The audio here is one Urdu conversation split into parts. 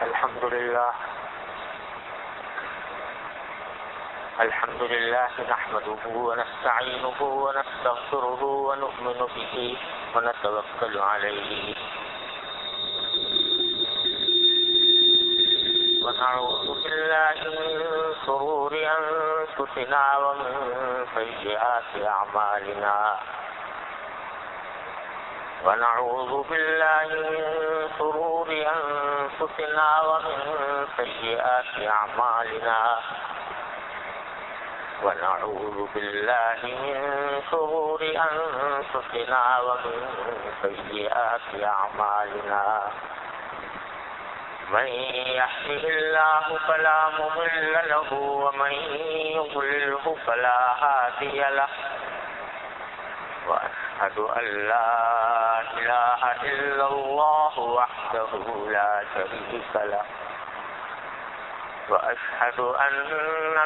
الحمد لله نحمده ونستعينه ونستغفره ونؤمن به ونتوكل عليه ونعوذ بالله من شرور أنفسنا ومن سيئات أعمالنا ونعوذ بالله من شرور أنفسنا ومن سيئات أعمالنا ونعوذ بالله من شرور أنفسنا ومن سيئات أعمالنا من يهده الله فلا مضل له ومن يضلله فلا هادي له وأشهد أن لا إله إلا الله وحده لا شريك له وأشهد أن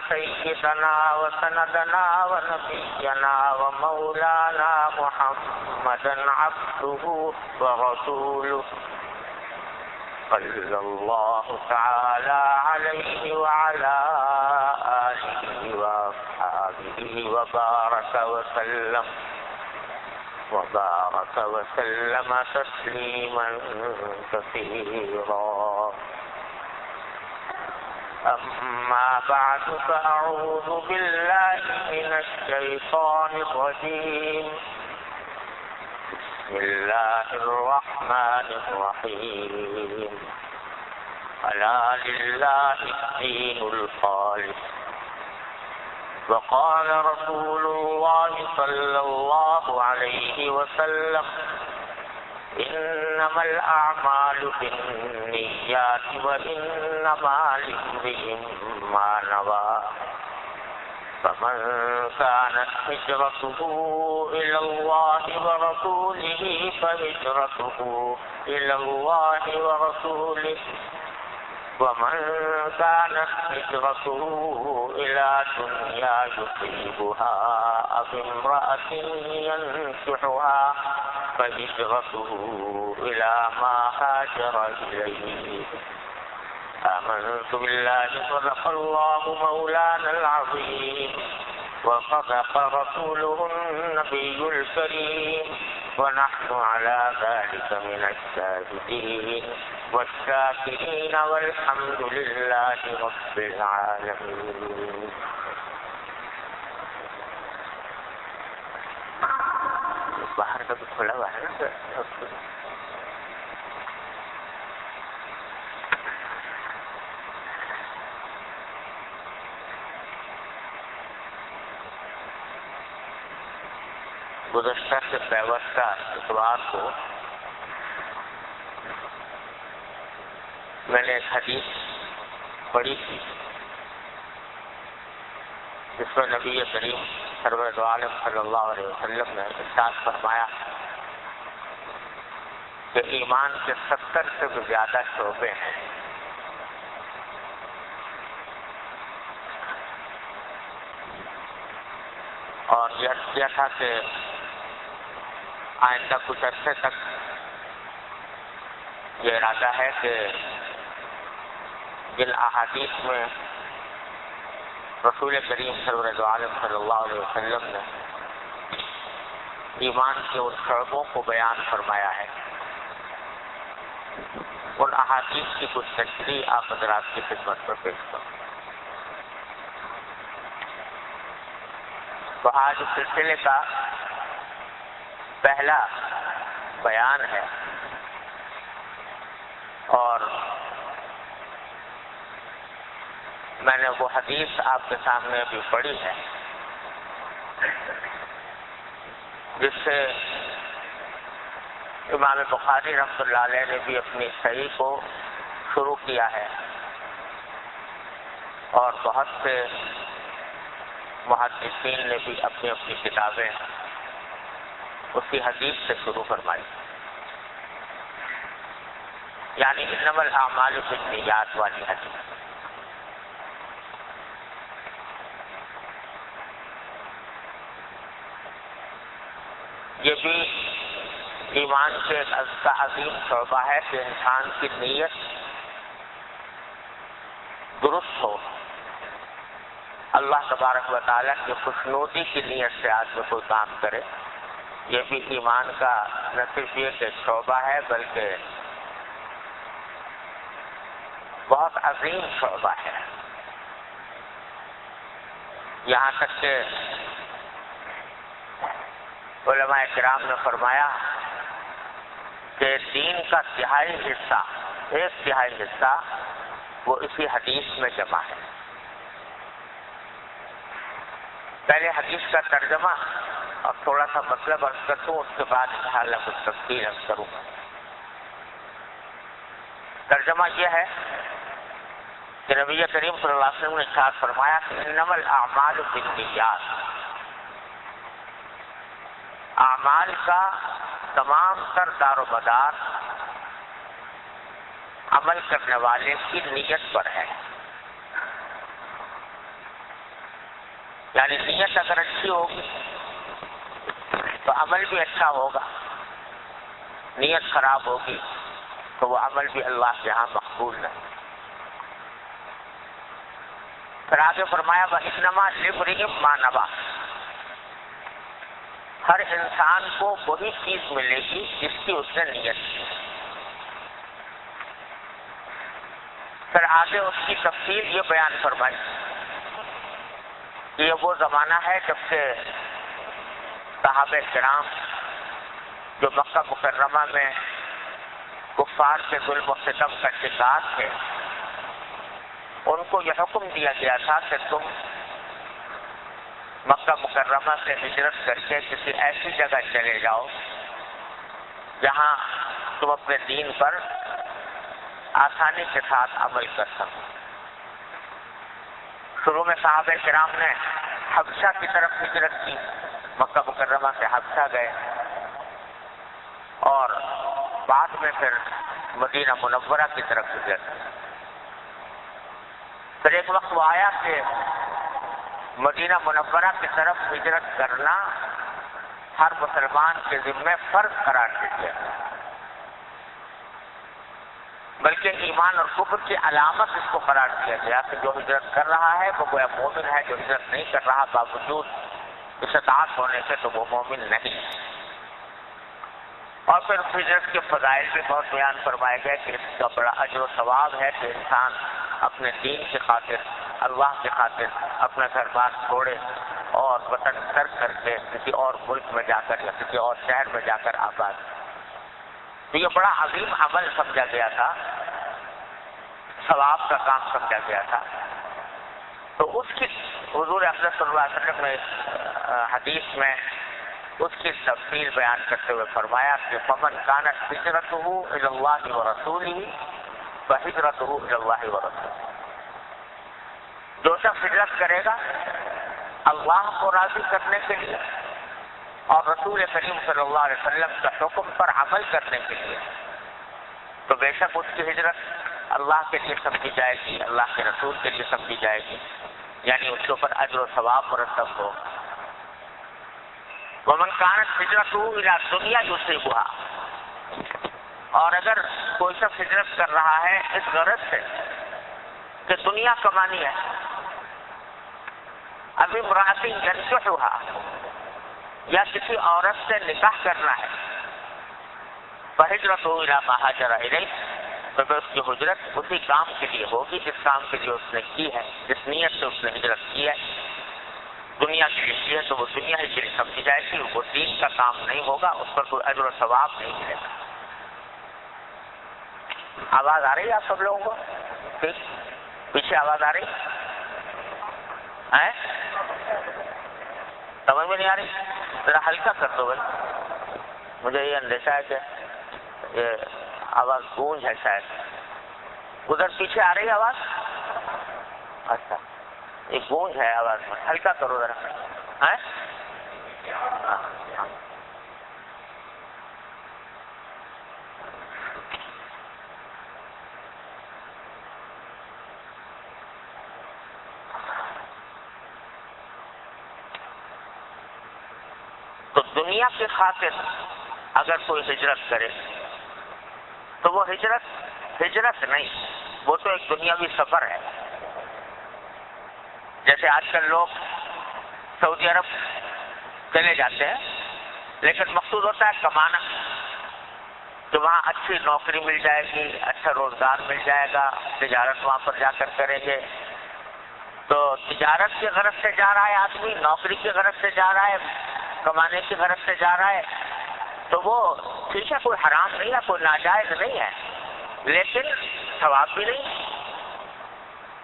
سيدنا وسندنا ونبينا ومولانا محمدا عبده ورسوله صلى الله تعالى عليه وعلى آله وأصحابه وبارك وسلم تسليما كثيرا. أما بعد فأعوذ بالله من الشيطان الرجيم. بسم الله الرحمن الرحيم. ألا لله الدين الخالص. وقال رسول الله صلى الله عليه وسلم إنما الأعمال بالنيات وإنما لامرئ ما نوى فمن كانت هجرته إلى الله ورسوله فهجرته إلى الله ورسوله ومن كانت هجرته إلى دنيا يصيبها أو امرأة ينكحها فهجرته إلى ما هاجر إليه. آمنت بالله صدق الله مولانا العظيم وصدق رسوله النبي الكريم ونحن على ذلك من الشاهدين والشاكرين والحمد لله رب العالمين. باہر کا بھی کھلا ہوا ہے نا سر. گزشتہ سے پیوستہ اتوار کو میں نے ایک حدیث پڑھی تھی جس میں نبی کریم سرور عالم صلی اللہ علیہ وسلم نے ارشاد فرمایا کہ ایمان کے 70 سے بھی زیادہ شعبے ہیں. اور یہ کیا تھا کہ آئندہ کچھ عرصے تک یہ ارادہ ہے کہ جن احادیث میں رسول کریم سرور عالم صلی اللہ علیہ وسلم نے ایمان کے ان شعبوں کو بیان فرمایا ہے ان احادیث کی کچھ تشریح آپ حضرات کی خدمت پر پیش کروں. تو آج اس سلسلے کا پہلا بیان ہے اور میں نے وہ حدیث آپ کے سامنے بھی پڑھی ہے جس سے امام بخاری رحمۃ اللہ علیہ نے بھی اپنی صحیح کو شروع کیا ہے اور بہت سے محدثین نے بھی اپنی اپنی کتابیں اسی حدیث سے شروع فرمائی. یعنی انما الاعمال بالنیات والی حدیث. یہ بھی ایمان کے ایک عظیم شعبہ ہے کہ انسان کی نیت درست ہو، اللہ تبارک و تعالیٰ کی خوشنودی کی نیت سے آدمی کوئی کام کرے، یہ بھی ایمان کا نہ صرف یہ کہ شعبہ ہے بلکہ بہت عظیم شعبہ ہے۔ یہاں تک کہ علماء کرام نے فرمایا کہ دین کا تہائی حصہ، 1/3 حصہ وہ اسی حدیث میں جمع ہے۔ پہلے حدیث کا ترجمہ اور تھوڑا سا مطلب عرض کر دوں، اس کے بعد انشاءاللہ کچھ تفصیل عرض کروں۔ ترجمہ یہ ہے کہ نبی کریم صلی اللہ علیہ وسلم نے ارشاد فرمایا کہ انما الاعمال بالنیات، اعمال کا تمام تر دار و مدار عمل کرنے والے کی نیت پر ہے۔ یعنی نیت اگر اچھی ہوگی تو عمل بھی اچھا ہوگا، نیت خراب ہوگی تو وہ عمل بھی اللہ کے ہاں مقبول نہیں۔ پھر آگے فرمایا وَإِنَّمَا لِامْرِئٍ مَا نَوَىٰ، ہر انسان کو وہی چیز ملے گی جس کی اس نے نیت کی۔ پھر آگے اس کی تفصیل یہ بیان فرمائی کہ یہ وہ زمانہ ہے جب کہ صحابہ کرام جو مکہ مکرمہ میں کفار کے ظلم و ستم کا شکار تھے، ان کو یہ حکم دیا گیا تھا کہ تم مکہ مکرمہ سے ہجرت کر کے کسی ایسی جگہ چلے جاؤ جہاں تم اپنے دین پر آسانی کے ساتھ عمل کر سکو۔ شروع میں صحابہ کرام نے حبشہ کی طرف ہجرت کی، مکہ مکرمہ سے حبشہ گئے، اور بعد میں پھر مدینہ منورہ کی طرف ہجرت کی۔ پھر ایک وقت وہ آیا کہ مدینہ منورہ کی طرف ہجرت کرنا ہر مسلمان کے ذمہ فرض قرار دیا گیا، بلکہ ایمان اور کفر کی علامت اس کو قرار دیا گیا کہ جو ہجرت کر رہا ہے وہ گویا مومن ہے، جو ہجرت نہیں کر رہا باوجود استطاعت ہونے سے تو وہ مومن نہیں۔ اور پھر ہجرت کے فضائل بھی بہت بیان فرمائے گئے کہ اس کا بڑا اجر و ثواب ہے کہ انسان اپنے دین کی خاطر، اللہ کی خاطر اپنا گھر بار چھوڑے اور وطن ترک کر کے کسی اور ملک میں جا کر یا کسی اور شہر میں جا کر آباد۔ تو یہ بڑا عظیم عمل سمجھا گیا تھا، ثواب کا کام سمجھا گیا تھا۔ تو اس کی حضور اکرم صلی اللہ علیہ وسلم نے حدیث میں اس کی تفصیل بیان کرتے ہوئے فرمایا کہ فمن كانت ہجرته الى الله ورسوله فهجرته الى الله ورسوله، جو شخص ہجرت کرے گا اللہ کو راضی کرنے کے لیے اور رسول کریم صلی اللہ علیہ وسلم کا حکم پر عمل کرنے کے لیے، تو بے شک اس کی ہجرت اللہ کے لیے سمجھی جائے گی، اللہ کے رسول کے لیے سمجھی جائے گی، یعنی اس کے اوپر اجر و ثواب مرتب ہو۔ ومن كانت ہجرته الى دنیا يصيبها، اور اگر کوئی شخص ہجرت کر رہا ہے اس غرض سے کہ دنیا کمانی ہے، ابھی امرأة ينكحها، یا کسی عورت سے نکاح کرنا ہے، فہجرته الى ما هاجر اليه، تو پھر اس کی ہجرت اسی کام کے لیے ہوگی جس کام کے لیے اس نے کی ہے، جس نیت سے اس نے ہجرت کی ہے۔ دنیا کے لیے کی ہے تو وہ دنیا ہی کے لیے سمجھی جائے گی، وہ دین کا کام نہیں ہوگا، اس پر کوئی اجر و ثواب نہیں ملے گا۔ آواز آ رہی ہے آپ سب لوگوں کو؟ ٹھیک، پیچھے آواز آ رہی ہے؟ سمجھ میں نہیں آ رہی؟ ذرا ہلکا کر دو بھائی، مجھے یہ اندیشہ ہے کہ یہ آواز گونج ہے شاید۔ ادھر پیچھے آ رہی ہے آواز؟ اچھا، یہ گونج ہے آواز میں، ہلکا کرو ذرا۔ تو دنیا کی خاطر اگر کوئی ہجرت کرے تو وہ ہجرت نہیں، وہ تو ایک دنیاوی سفر ہے، جیسے آج کل لوگ سعودی عرب چلے جاتے ہیں، لیکن مقصود ہوتا ہے کمانا، کہ وہاں اچھی نوکری مل جائے گی، اچھا روزگار مل جائے گا، تجارت وہاں پر جا کر کریں گے. تو تجارت کی غرض سے جا رہا ہے آدمی، نوکری کی غرض سے جا رہا ہے، کمانے کی غرض سے جا رہا ہے، تو وہ ٹھیک ہے، کوئی حرام نہیں ہے، کوئی ناجائز نہیں ہے، لیکن ثواب بھی نہیں.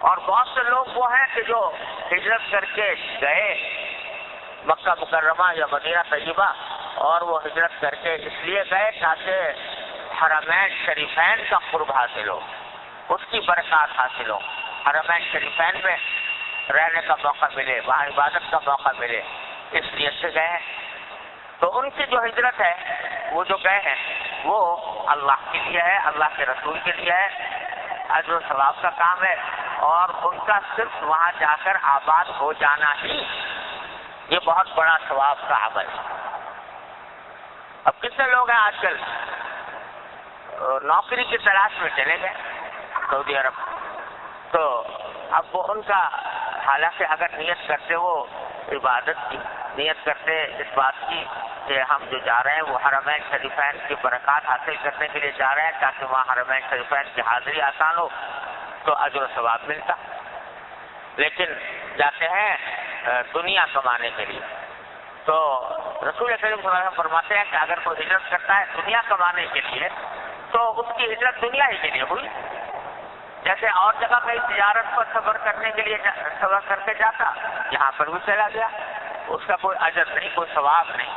اور بہت سے لوگ وہ ہیں کہ جو ہجرت کر کے گئے مکہ مکرمہ یا مدینہ طیبہ، اور وہ ہجرت کر کے اس لیے گئے تاکہ حرمین شریفین کا قرب حاصل ہو، اس کی برکات حاصل ہو، حرمین شریفین میں رہنے کا موقع ملے، وہاں عبادت کا موقع ملے، اس لیے سے گئے ہیں. تو ان کی جو ہجرت ہے، وہ جو گئے ہیں، وہ اللہ کے لیے ہے، اللہ کے رسول کے لیے ہے، اجر و ثواب کا کام ہے، اور ان کا صرف وہاں جا کر آباد ہو جانا ہی یہ بہت بڑا ثواب کا عمل ہے. اب کتنے لوگ ہیں آج کل نوکری کی تلاش میں چلے گئے سعودی عرب، تو اب وہ ان کا حالانکہ اگر نیت کرتے وہ عبادت کی، نیت کرتے اس بات کی کہ ہم جو جا رہے ہیں وہ حرمین شریفین کی برکات حاصل کرنے کے لیے جا رہے ہیں تاکہ وہاں حرمین شریفین کی حاضری آسان ہو، تو اجر و ثواب ملتا. لیکن جاتے ہیں دنیا کمانے کے لیے. تو رسول کریم صلی اللہ علیہ وسلم فرماتے ہیں کہ اگر کوئی ہجرت کرتا ہے دنیا کمانے کے لیے تو اس کی ہجرت دنیا ہی کے لیے ہوئی. جیسے اور جگہ کہیں تجارت پر صبر کرنے کے لیے صبر کر کے جاتا، یہاں پر بھی چلا گیا، اس کا کوئی اجر نہیں، کوئی ثواب نہیں.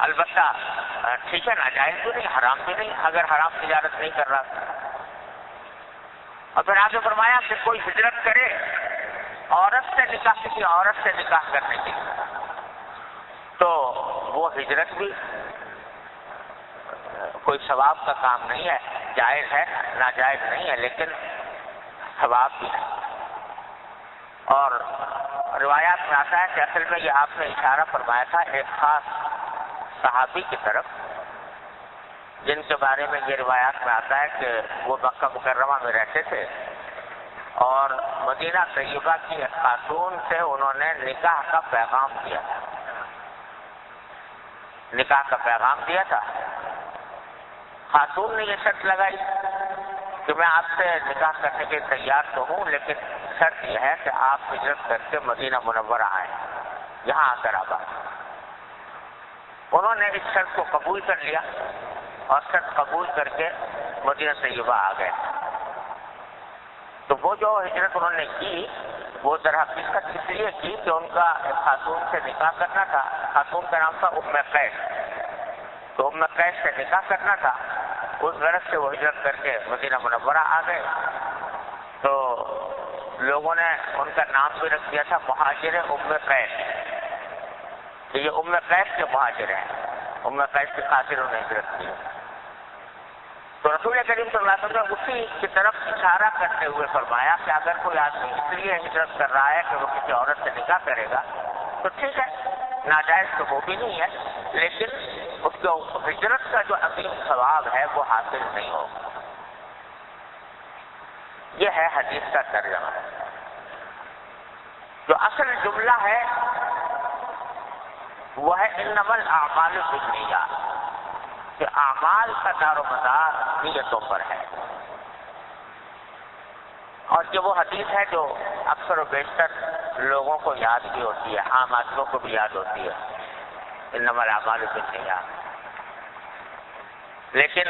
البتہ ٹھیک ہے، ناجائز بھی نہیں، حرام بھی نہیں، اگر حرام تجارت نہیں کر رہا. اور پھر آپ نے فرمایا کہ کوئی ہجرت کرے عورت سے نکاح، کسی عورت سے نکاح کرنے کے لیے، تو وہ ہجرت بھی کوئی ثواب کا کام نہیں ہے، جائز ہے، ناجائز نہیں ہے، لیکن ثواب بھی ہے. اور روایات میں آتا ہے کہ اصل میں یہ آپ نے اشارہ فرمایا تھا ایک خاص صحابی کی طرف، جن کے بارے میں یہ روایات میں آتا ہے کہ وہ مکہ مکرمہ میں رہتے تھے اور مدینہ طیبہ کی ایک خاتون سے انہوں نے نکاح کا پیغام دیا تھا. نکاح کا پیغام دیا تھا. خاتون نے یہ شرط لگائی کہ میں آپ سے نکاح کرنے کے تیار تو ہوں، لیکن شرط یہ ہے کہ آپ ہجرت کر کے مدینہ منورہ آئیں، یہاں آ کر آباد. انہوں نے اس شرط کو قبول کر لیا اور شرط قبول کر کے مدینہ طیبہ آ گئے. تو وہ جو ہجرت انہوں نے کی وہ در حقیقت اس لیے کی کہ ان کا ایک خاتون سے نکاح کرنا تھا. خاتون کا نام تھا ام قیس. تو ام قیس سے نکاح کرنا تھا، اس غرض سے وہ ہجرت کر کے مدینہ منورہ آ گئے. تو لوگوں نے ان کا نام بھی رکھ دیا تھا مہاجر ام قیس، کہ یہ ام قیس کے مہاجر ہیں، ام قیس کے خاطر انہوں نے ہجرت کی. تو رسول کریم صلی اللہ علیہ وسلم نے اسی کی طرف اشارہ کرتے ہوئے فرمایا کہ اگر کوئی آدمی اس لیے ہجرت کر رہا ہے کہ وہ کسی عورت سے نکاح کرے گا تو ٹھیک ہے، ناجائز تو وہ بھی نہیں ہے، لیکن اس کو ہجرت کا جو عظیم ثواب ہے وہ حاصل نہیں ہوگا. یہ ہے حدیث کا ترجمہ. جو اصل جملہ ہے وہ ہے انما الاعمال بالنیات، کہ اعمال کا دار و مدار نیتوں پر ہے. اور یہ وہ حدیث ہے جو اکثر و بیشتر لوگوں کو یاد بھی ہوتی ہے، عام آدمیوں کو بھی یاد ہوتی ہے، انما الاعمال بالنیات. لیکن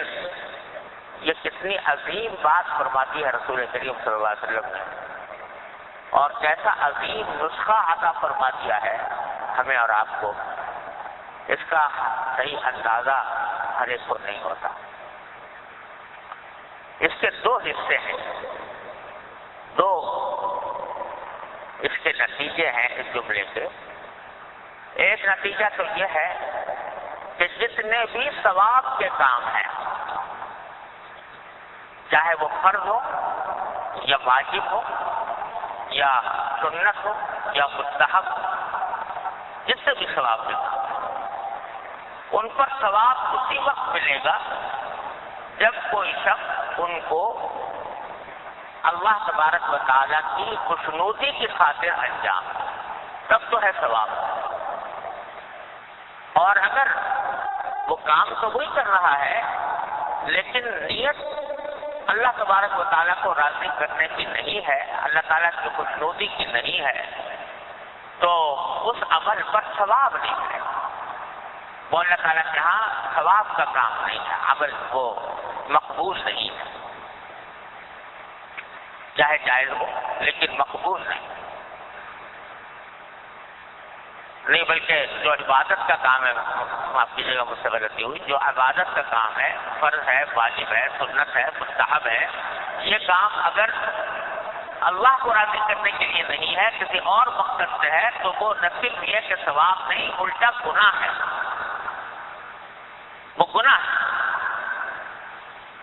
یہ کتنی عظیم بات فرماتی ہے رسول کریم صلی اللہ علیہ وسلم نے، اور کیسا عظیم نسخہ عطا فرما دیا ہے ہمیں اور آپ کو، اس کا صحیح اندازہ ہر ایک کو نہیں ہوتا. اس کے دو حصے ہیں، دو اس کے نتیجے ہیں اس جملے کے. ایک نتیجہ تو یہ ہے کہ جتنے بھی ثواب کے کام ہیں، چاہے وہ فرض ہو یا واجب ہو یا سنت ہو یا مستحب، جس سے بھی ثواب کے کام، ان پر ثواب اسی وقت ملے گا جب کوئی شخص ان کو اللہ تبارک و تعالیٰ کی خوشنودی کی خاطر انجام دے. تب تو ہے ثواب. اور اگر وہ کام تو وہی کر رہا ہے لیکن نیت اللہ تبارک و تعالیٰ کو راضی کرنے کی نہیں ہے، اللہ تعالیٰ کی خوشنودی کی نہیں ہے، تو اس عمل پر ثواب نہیں ہے. وہ اللہ تعالیٰ کے ہاں ثواب کا کام نہیں ہے، عمل وہ مقبول نہیں ہے، چاہے جائز ہو لیکن مقبول نہیں. نہیں بلکہ جو عبادت کا کام ہے، معاف کیجیے گا مجھ سے غلطی ہوئی، جو عبادت کا کام ہے، فرض ہے، واجب ہے، سنت ہے، مستحب ہے، یہ کام اگر اللہ کو راضی کرنے کے لیے نہیں ہے، کسی اور مقصد سے ہے، تو وہ نہ صرف یہ کہ ثواب نہیں، الٹا گناہ ہے. وہ گناہ ہے.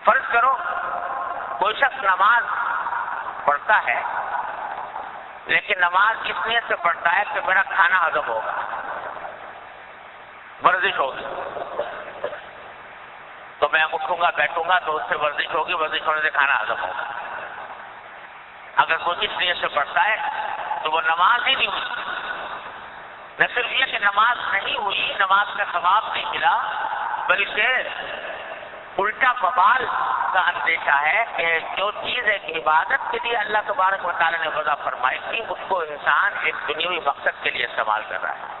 فرض کرو کوئی شخص نماز پڑھتا ہے لیکن نماز اس نیت سے پڑھتا ہے کہ میرا کھانا ہضم ہوگا، ورزش ہوگی، تو میں اٹھوں گا بیٹھوں گا تو اس سے ورزش ہوگی، ورزش ہونے سے کھانا ہضم ہوگا. اگر کوئی اس نیت سے پڑھتا ہے تو وہ نماز ہی نہیں ہوئی. نہ صرف یہ کہ نماز نہیں ہوئی، نماز کا ثواب نہیں ملا، بلکہ الٹا وبال کا اندیشہ ہے کہ جو چیز ایک عبادت کے لیے اللہ تبارک و تعالیٰ نے وضع فرمائی تھی اس کو انسان ایک دنیاوی مقصد کے لیے استعمال کر رہا ہے.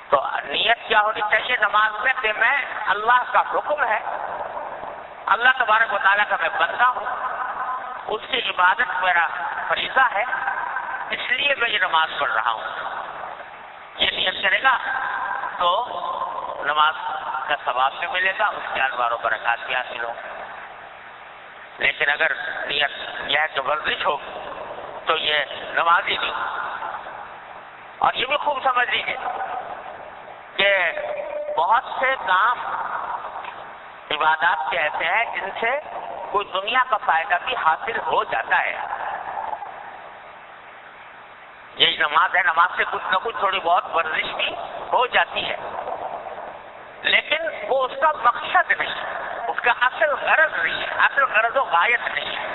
تو نیت کیا ہونی چاہیے نماز میں کہ میں اللہ کا حکم ہے، اللہ تبارک و تعالیٰ کا میں بندہ ہوں، اس کی عبادت میرا فریضہ ہے، اس لیے میں یہ نماز پڑھ رہا ہوں. یہ نیت کرے گا تو نماز کا ثواب بھی ملے گا، اس کے انوار و برکات بھی حاصل ہوں. لیکن اگر نیت یہ ہے کہ ورزش ہو تو یہ نماز ہی نہیں. اور یہ بھی خوب سمجھ لیجیے کہ بہت سے کام عبادات کے ایسے ہیں جن سے کوئی دنیا کا فائدہ بھی حاصل ہو جاتا ہے. یہی نماز ہے، نماز سے کچھ نہ کچھ تھوڑی بہت ورزش بھی ہو جاتی ہے، لیکن وہ اس کا مقصد نہیں، اس کا اصل غرض نہیں ہے، اصل غرض و غایت نہیں ہے.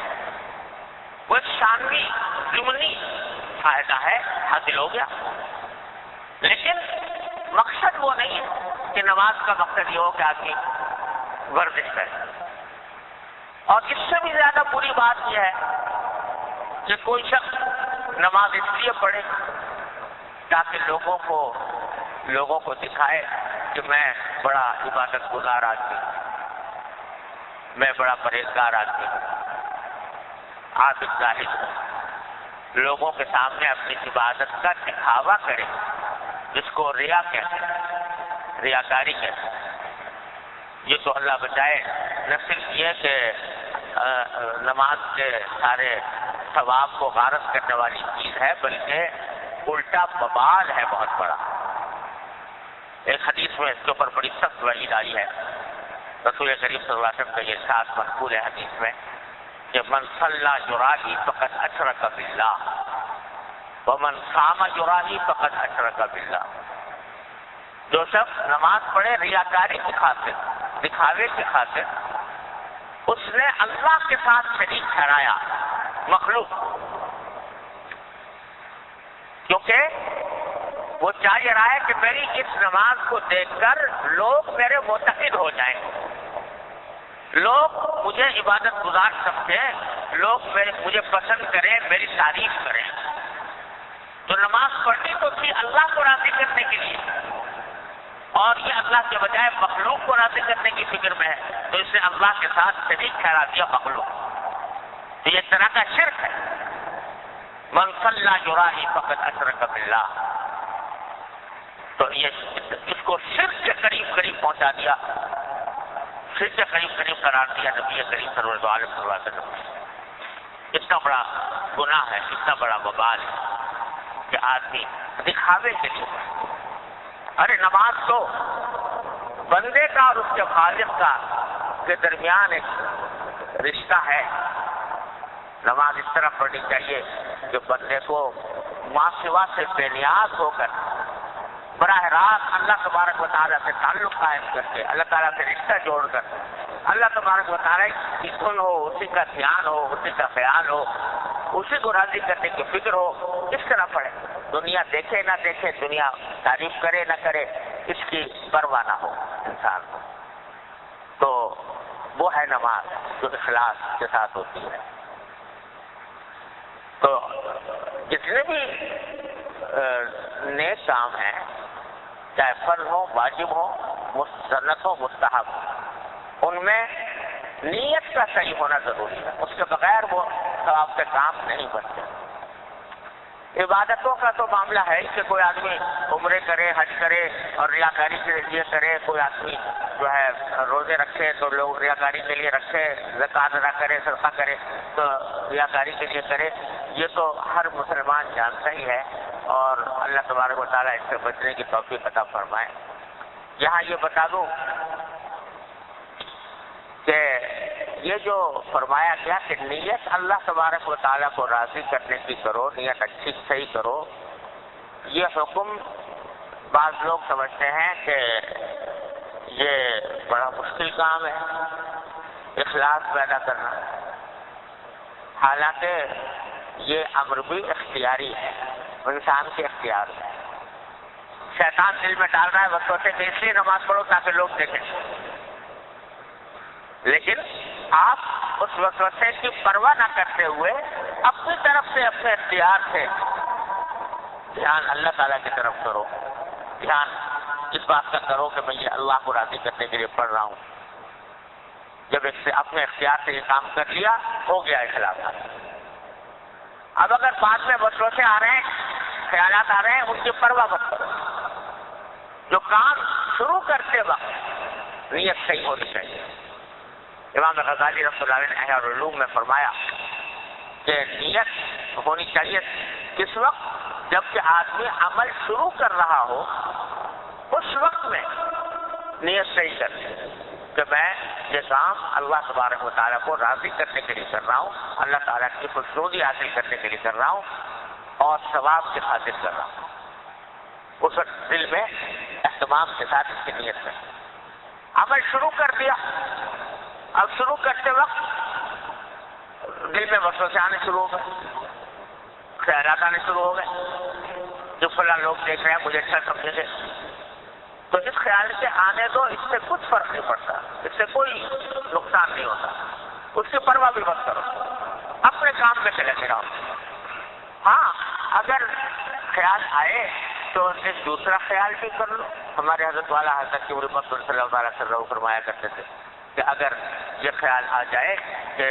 وہ ایک ثانوی ضمنی فائدہ ہے، حاصل ہو گیا، لیکن مقصد وہ نہیں ہے کہ نماز کا مقصد یہ ہو کہ آدمی ورزش کرے. اور اس سے بھی زیادہ بری بات یہ ہے کہ کوئی شخص نماز اس لیے پڑھے تاکہ لوگوں کو دکھائے کہ میں بڑا عبادت گزار آدمی ہوں، میں بڑا پرہیزگار آدمی ہوں، عابد زاہد ہوں. لوگوں کے سامنے اپنی عبادت کا دکھاوا کرے، جس کو ریا کہتے ہیں، ریاکاری کہتے ہیں. یہ تو اللہ بچائے نہ صرف یہ کہ نماز کے سارے ثواب کو غارت کرنے والی چیز ہے، بلکہ الٹا وبال ہے بہت بڑا. ایک حدیث میں اس کے اوپر بڑی سخت وعید آئی ہے. رسول کریم صلی اللہ علیہ وسلم کا یہ ارشاد منقول ہے حدیث میں کہ من صلی یراہی فقد اشرک باللہ ومن صام یراہی فقد اشرک باللہ. جو شخص نماز پڑھے ریاکاری کی خاطر، دکھاوے کی خاطر، اس نے اللہ کے ساتھ شریک ٹھہرایا مخلوق، کیونکہ وہ چاہ یہ رہا ہے کہ میری اس نماز کو دیکھ کر لوگ میرے متحد ہو جائیں، لوگ مجھے عبادت گزار سمجھیں، لوگ مجھے پسند کریں، میری تعریف کریں. تو نماز پڑھنی تو تھی اللہ کو راضی کرنے کے لیے، اور یہ اللہ کے بجائے مخلوق کو راضی کرنے کی فکر میں ہے، تو اس نے اللہ کے ساتھ شریک ٹھہرا دیا مخلوق. تو یہ طرح کا شرک ہے. من صلی یراہی فقد اشرک باللہ. تو یہ اس کو شرک کے قریب پہنچا دیا، شرک کے قریب قرار دیا نبی کریم صلی اللہ علیہ وسلم. اتنا بڑا گناہ ہے، اتنا بڑا وبال ہے کہ آدمی دکھاوے کے لیے. ارے نماز تو بندے کا اور اس کے خالق کا کے درمیان ایک رشتہ ہے. نماز اس طرح پڑھنی چاہیے کہ بندے کو ماں سوا سے بے نیاز ہو کر براہ راست اللہ تبارک و تعالیٰ سے تعلق قائم کر کے، اللہ تعالیٰ سے رشتہ جوڑ کر، اللہ تبارک و تعالیٰ کی دھن ہو، اسی کا دھیان ہو، اسی کا خیال ہو، اسی کو راضی کرنے کی فکر ہو کس طرح پڑھے؟ دنیا دیکھے نہ دیکھے، دنیا تعریف کرے نہ کرے، اس کی پرواہ نہ ہو انسان کو، تو وہ ہے نماز جو اخلاص کے ساتھ ہوتی ہے۔ تو جتنے بھی نیک کام ہیں، چاہے فرض ہو، واجب ہو، سنت ہو، مستحب ہو، ان میں نیت کا صحیح ہونا ضروری ہے، اس کے بغیر وہ ثواب کے کام نہیں بنتے۔ عبادتوں کا تو معاملہ ہے کہ کوئی آدمی عمرے کرے، حج کرے اور ریاکاری کے لیے کرے، کوئی آدمی جو ہے روزے رکھے تو لوگ ریاکاری کے لیے رکھے، زکوٰۃ ادا کرے، صدقہ کرے تو ریاکاری کے لیے کرے، یہ تو ہر مسلمان جانتا ہی ہے، اور اللہ تبارک و تعالیٰ اس سے بچنے کی توفیق عطا فرمائے۔ یہاں یہ بتا دوں کہ یہ جو فرمایا گیا کہ نیت اللہ تبارک و تعالیٰ کو راضی کرنے کی کرو، نیت اچھی صحیح کرو، یہ حکم بعض لوگ سمجھتے ہیں کہ یہ بڑا مشکل کام ہے اخلاص پیدا کرنا، حالانکہ یہ امر بھی اختیاری ہے، انسان کے اختیار ہے۔ شیطان دل میں ڈال رہا ہے بچوں سے کہ اس لیے نماز پڑھو تاکہ لوگ دیکھیں، لیکن آپ اس وسوسے کی پرواہ نہ کرتے ہوئے اپنی طرف سے، اپنے اختیار سے دھیان اللہ تعالیٰ کی طرف کرو، دھیان اس بات کا کرو کہ میں یہ اللہ کو راضی کرنے کے لیے پڑھ رہا ہوں۔ جب اپنے اختیار سے یہ کام کر لیا، ہو گیا اخلاص۔ اب اگر بعد میں وسوسے آ رہے ہیں، خیالات آ رہے ہیں، ان کی پرواہ مت کرو۔ جو کام شروع کرتے وقت نیت صحیح ہونی چاہیے۔ امام غزالی رحمۃ اللہ علیہ نے احیاء العلوم میں فرمایا کہ نیت ہونی چاہیے کس وقت؟ جب کہ آدمی عمل شروع کر رہا ہو، اس وقت میں نیت صحیح کرے کہ میں یہ کام اللہ تبارک و تعالیٰ کو راضی کرنے کے لیے کر رہا ہوں، اللہ تعالیٰ کی خوشنودی حاصل کرنے کے لیے کر رہا ہوں اور ثواب کی خاطر کر رہا ہوں۔ اس وقت دل میں اہتمام کے ساتھ اس کی نیت ہے۔ عمل شروع کر دیا، اب شروع کرتے وقت دل میں وسوسے آنے شروع ہو گئے، خیالات آنے شروع ہو گئے، جو فلاں لوگ دیکھ رہے ہیں مجھے اچھا سمجھیں گے، تو اس خیال کے آنے دو، اس سے کچھ فرق نہیں پڑتا، اس سے کوئی نقصان نہیں ہوتا، اس کی پرواہ بھی مت کرو، اپنے کام میں چلے رہو۔ ہاں اگر خیال آئے تو ایک دوسرا خیال بھی کر لو۔ ہمارے حضرت والا حضرت کی عمر صلی اللہ تعالیٰ وسلم فرمایا کرتے تھے کہ اگر یہ خیال آ جائے کہ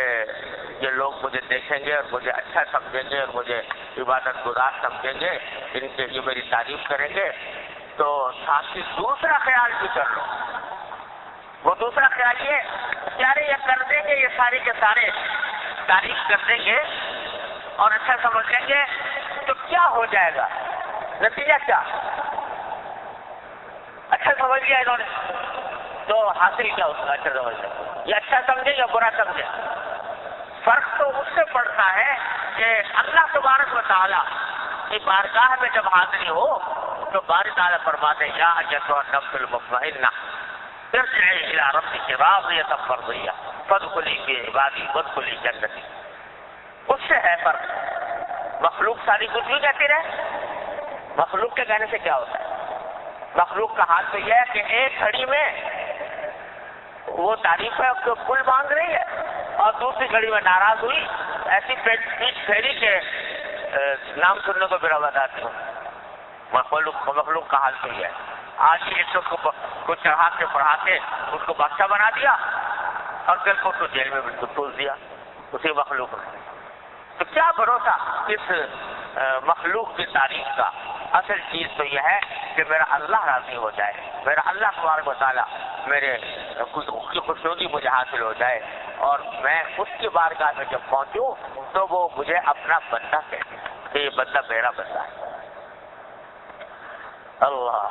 یہ لوگ مجھے دیکھیں گے اور مجھے اچھا سمجھیں گے اور مجھے عبادت گزار سمجھیں گے، ان کے لیے میری تعریف کریں گے، تو ساتھ ہی دوسرا خیال بھی کر لو۔ وہ دوسرا خیال یہ کر دیں گے، یہ سارے کے سارے تعریف کر دیں گے اور اچھا سمجھ لیں گے، تو کیا ہو جائے گا؟ نتیجہ کیا؟ اچھا سمجھ لیا انہوں نے تو حاصل کیا اس کا؟ اچھا سمجھ لیا، یہ اچھا سمجھے یا برا سمجھے؟ فرق تو اس سے پڑتا ہے کہ اللہ تبارک و تعالیٰ کی بارگاہ میں جب حاضری ہو تو باری تعالیٰ فرماتے یا ایھا النفس المطمئنہ ارجعی الی ربک راضیۃ مرضیہ فادخلی فی عبادی وادخلی جنتی۔ اس سے ہے فرق۔ مخلوق ساری کچھ بھی کہتی رہے، مخلوق کے کہنے سے کیا ہوتا ہے؟ مخلوق کا حال تو یہ ہے کہ ایک گھڑی میں وہ تعریف ہے اس کو پل باندھ رہی ہے اور دوسری گھڑی میں ناراض ہوئی، ایسی پیچ پھیری کے نام سننے کو بھی روایت آتی ہوں۔ مخلوق کا حال تو یہ ہے، آج ہی ایک کو چڑھا کے پڑھاتے اس کو بادشاہ بنا دیا اور کل کو تو جیل میں بالکل ٹوز دیا اسی مخلوق نے۔ تو کیا بھروسہ اس مخلوق کی تعریف کا؟ اصل چیز تو یہ ہے کہ میرا اللہ راضی ہو جائے، میرا اللہ تبارک و تعالیٰ میرے کی خوشنودی مجھے حاصل ہو جائے اور میں اس کی بارگاہ میں جب پہنچوں تو وہ مجھے اپنا بندہ کہے کہ یہ بندہ میرا بندہ ہے۔ اللہ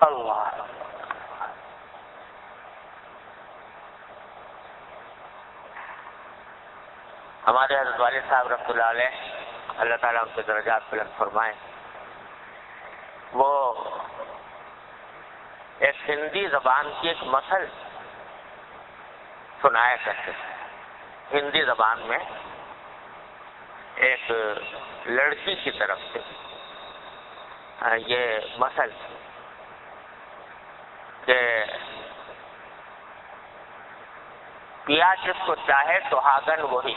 اللہ ہمارے حضرت والد صاحب رحمۃ اللہ علیہ، اللہ تعالیٰ ان کے درجات بلند فرمائیں، وہ ایک ہندی زبان کی ایک مثل سنایا کرتے تھے. ہندی زبان میں ایک لڑکی کی طرف سے یہ مثل کہ پیا جس کو چاہے سہاگن وہی.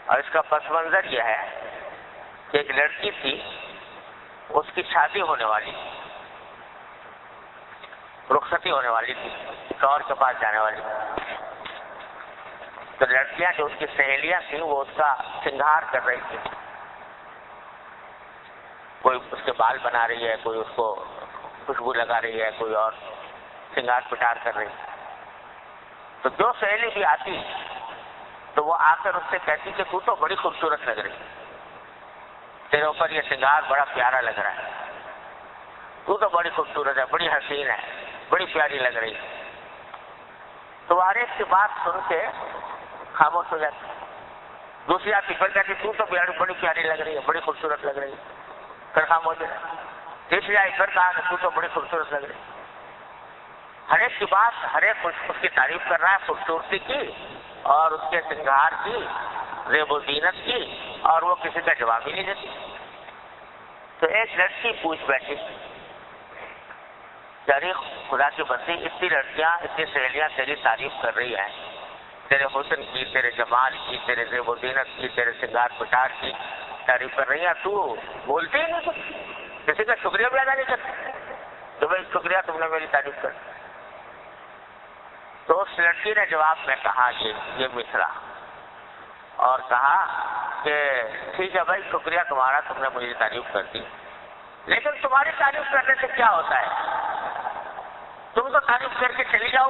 اور اس کا پس منظر یہ ہے کہ ایک لڑکی تھی، اس کی شادی ہونے والی، رخصتی ہونے والی تھی، شوہر کے پاس جانے والی. تو لڑکیاں جو اس کی سہیلیاں تھیں وہ اس کا سنگھار کر رہی تھی. کوئی اس کے بال بنا رہی ہے، کوئی اس کو خوشبو لگا رہی ہے، کوئی اور سنگھار پٹار کر رہی ہے. تو جو سہیلی بھی آتی تو وہ آ کر اس سے کہتی کہ تو تو بڑی خوبصورت لگ رہی ہے، تیرے اوپر یہ سنگھار بڑا پیارا لگ رہا ہے، تو تو بڑی خوبصورت ہے، بڑی حسین ہے، بڑی پیاری لگ رہی ہے. تو ہر ایک کی بات سن کے خاموش ہو جاتی. دوسری آتی پھر کہتی تو تو بڑی پیاری لگ رہی ہے، بڑی خوبصورت لگ رہی ہے، پھر خاموش ہو جاتی. تیسری آئی پھر کہا کہ تو تو بڑی خوبصورت لگ رہی ہے. ہر ایک کی بات، ہر ایک اس کی تعریف کر رہا ہے، خوبصورتی کی اور اس کے سنگھار کی، زیب و زینت کی، اور وہ کسی کا جواب ہی نہیں دیتی. تو ایک لڑکی پوچھ بیٹھی کہ خدا کی بندی، اتنی لڑکیاں، اتنی سہیلیاں تیری تعریف کر رہی ہیں، تیرے حسن کی، تیرے جمال کی، تیرے زیب و زینت کی، تیرے سنگار پٹار کی تعریف کر رہی ہیں، تو بولتے ہی نہیں، کسی کا شکریہ بھی ادا نہیں کرتے تو بھائی شکریہ تم نے میری تعریف کر. تو اس لڑکی نے جواب میں کہا کہ یہ مصرع، اور کہا کہ ٹھیک ہے بھائی، شکریہ تمہارا، تم نے مجھے تعریف کر دی، لیکن تمہاری تعریف کرنے سے کیا ہوتا ہے؟ تم تو تعریف کر کے چلی جاؤ،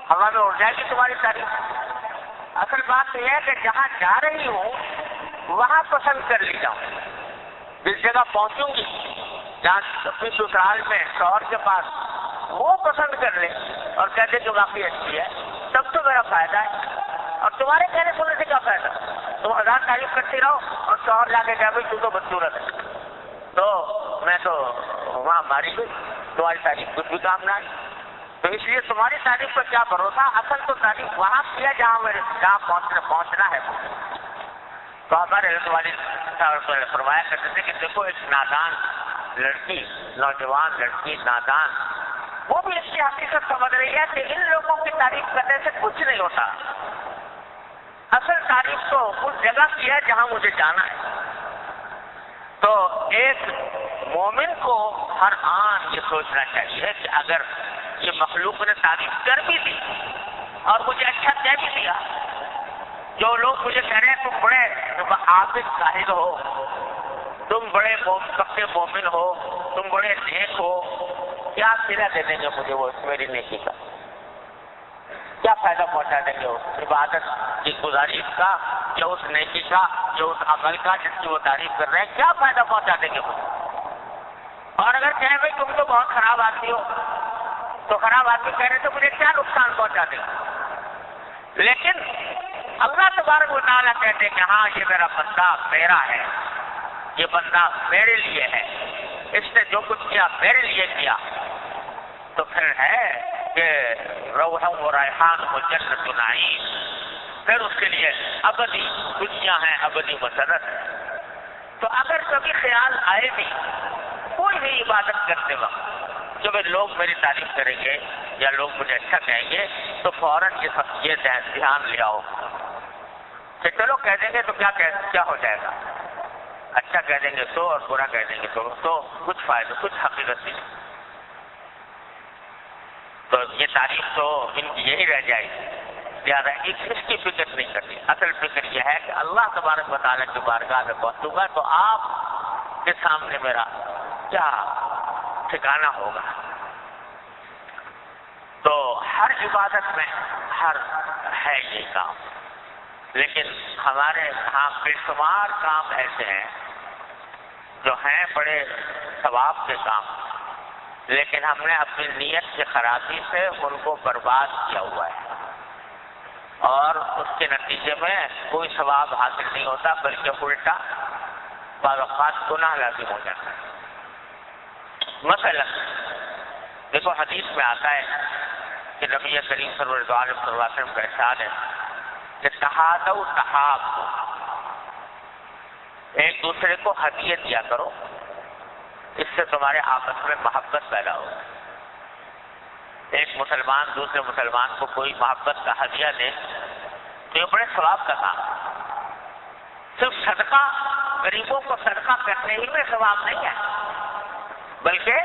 ہوا میں اڑ جائے گی تمہاری تعریف. اصل بات یہ ہے کہ جہاں جا رہی ہوں وہاں پسند کر لی جاؤں. جس جگہ پہنچوں گی، جہاں اپنی سسرال میں شوہر کے پاس، وہ پسند کر لے اور کہتے کہ واقعی اچھی ہے، تب تو میرا فائدہ ہے. اور تمہارے کہنے سننے سے کیا فائدہ؟ تم ہزار تعریف کرتی رہو اور شوہر لا کے کہا بھائی تو بدصورت ہے، تو میں تو وہاں ماری گئی، تمہاری تعریف کچھ بھی کام نہ آئی. تو اس لیے تمہاری تعریف پر کیا بھروسہ؟ اصل تو تعریف وہاں کیا جہاں پہنچنا ہے. تو ہمارے حضرت والی فرمایا کرتے تھے کہ دیکھو ایک نادان لڑکی، نوجوان لڑکی نادان، وہ بھی اس کی حقیقت سمجھ رہی ہے کہ ان لوگوں کی تعریف کرنے سے کچھ نہیں ہوتا. اصل تعریف تو اس جگہ کی ہے جہاں مجھے جانا ہے. تو ایک مومن کو ہر آن یہ سوچنا چاہیے کہ اگر یہ مخلوق نے تعریف کر بھی دی اور مجھے اچھا کہہ بھی دیا، جو لوگ مجھے کہہ رہے ہیں تم بڑے عابد زاہد ہو، تم بڑے پکے مومن ہو، تم بڑے نیک ہو، کیا صلہ دے دیں گے مجھے وہ میری نیکی کا؟ کیا فائدہ پہنچا دیں گے اس عبادت کی گزارش کا، یا اس نیکی کا، یا اس عمل کا جس کی وہ تعریف کر رہے ہیں؟ کیا فائدہ پہنچا دیں گے مجھے؟ اور اگر کہیں بھائی تم تو بہت خراب آدمی ہو، تو خراب آدمی کہنے سے مجھے کیا نقصان پہنچا دیں گے؟ لیکن اللہ تبارک و تعالیٰ کہتے ہیں کہ ہاں یہ میرا بندہ میرا ہے، یہ بندہ میرے لیے ہے، اس نے جو کچھ کیا میرے لیے کیا. تو پھر ہے کہ روح و ریحان و جنت و نعیم، پھر اس کے لیے ابدی خوشیاں ہیں، ابدی مسرت. تو اگر کبھی خیال آئے بھی کوئی بھی عبادت کرتے وقت کہ بھائی لوگ میری تعریف کریں گے یا لوگ مجھے اچھا کہیں گے، تو فوراً یہ دھیان لے آؤ کہ چلو کہہ دیں گے تو کیا ہو جائے گا؟ اچھا کہہ دیں گے تو، اور برا کہہ دیں گے تو کچھ فائدہ، کچھ حقیقت نہیں. تو یہ تعریف تو ان کی یہی رہ جائے گی، زیادہ اس کی فکر نہیں کرنی. اصل فکر یہ ہے کہ اللہ تبارک و تعالیٰ کی بارگاہ میں پہنچوں گا تو آپ کے سامنے میرا کیا ٹھکانہ ہوگا. تو ہر عبادت میں ہر ہے یہ کام، لیکن ہمارے ہاں بے شمار کام ایسے ہیں جو ہیں بڑے ثواب کے کام، لیکن ہم نے اپنی نیت کی خرابی سے ان کو برباد کیا ہوا ہے، اور اس کے نتیجے میں کوئی ثواب حاصل نہیں ہوتا، بلکہ الٹا بعض اوقات گناہ لازم ہو جاتا ہے. مثلا دیکھو حدیث میں آتا ہے کہ نبی کریم صلی اللہ علیہ وسلم کا ارشاد ہے کہ تحادوا تحابوا، ایک دوسرے کو ہدیے دیا کرو، اس سے تمہارے آپس میں محبت پیدا ہو۔ ایک مسلمان دوسرے مسلمان کو کوئی محبت کا ہدیہ دے تو یہ بڑے ثواب کا کام ہے۔ صرف صدقہ، غریبوں کو صدقہ کرنے ہی میں ثواب نہیں ہے، بلکہ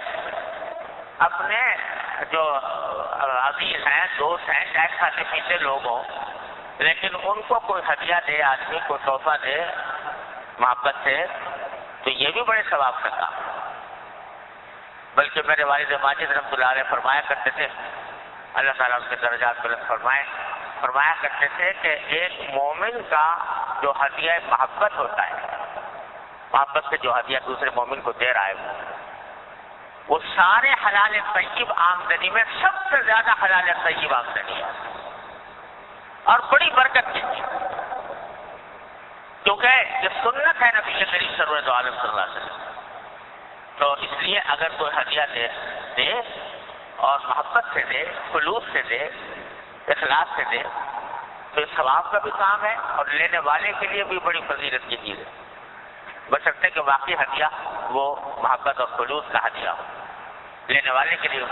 اپنے جو عزیز ہیں، دوست ہیں، چاہے کھاتے پیتے لوگ ہوں، لیکن ان کو کوئی ہدیہ دے، آدمی کو تحفہ دے محبت سے، تو یہ بھی بڑے ثواب کا کام ہے۔ بلکہ میرے والد ماجد رحمۃ اللہ علیہ فرمایا کرتے تھے، اللہ تعالیٰ ان کے درجات بلند فرمایا کرتے تھے کہ ایک مومن کا جو ہدیہ محبت ہوتا ہے، محبت سے جو ہدیہ دوسرے مومن کو دے رہا ہے، وہ سارے حلال طیب آمدنی میں سب سے زیادہ حلال طیب آمدنی ہے اور بڑی برکت کی، کیونکہ یہ سنت ہے نبی کریم صلی اللہ علیہ وسلم۔ تو اس لیے اگر کوئی ہدیہ دے اور محبت سے دے، خلوص سے دے، اخلاص سے دے، تو یہ ثواب کا بھی کام ہے اور لینے والے کے لیے بھی بڑی فضیلت کی چیز ہے، بشرطے کہ واقعی ہدیہ وہ محبت اور خلوص کا ہدیہ ہو، لینے والے کے لیے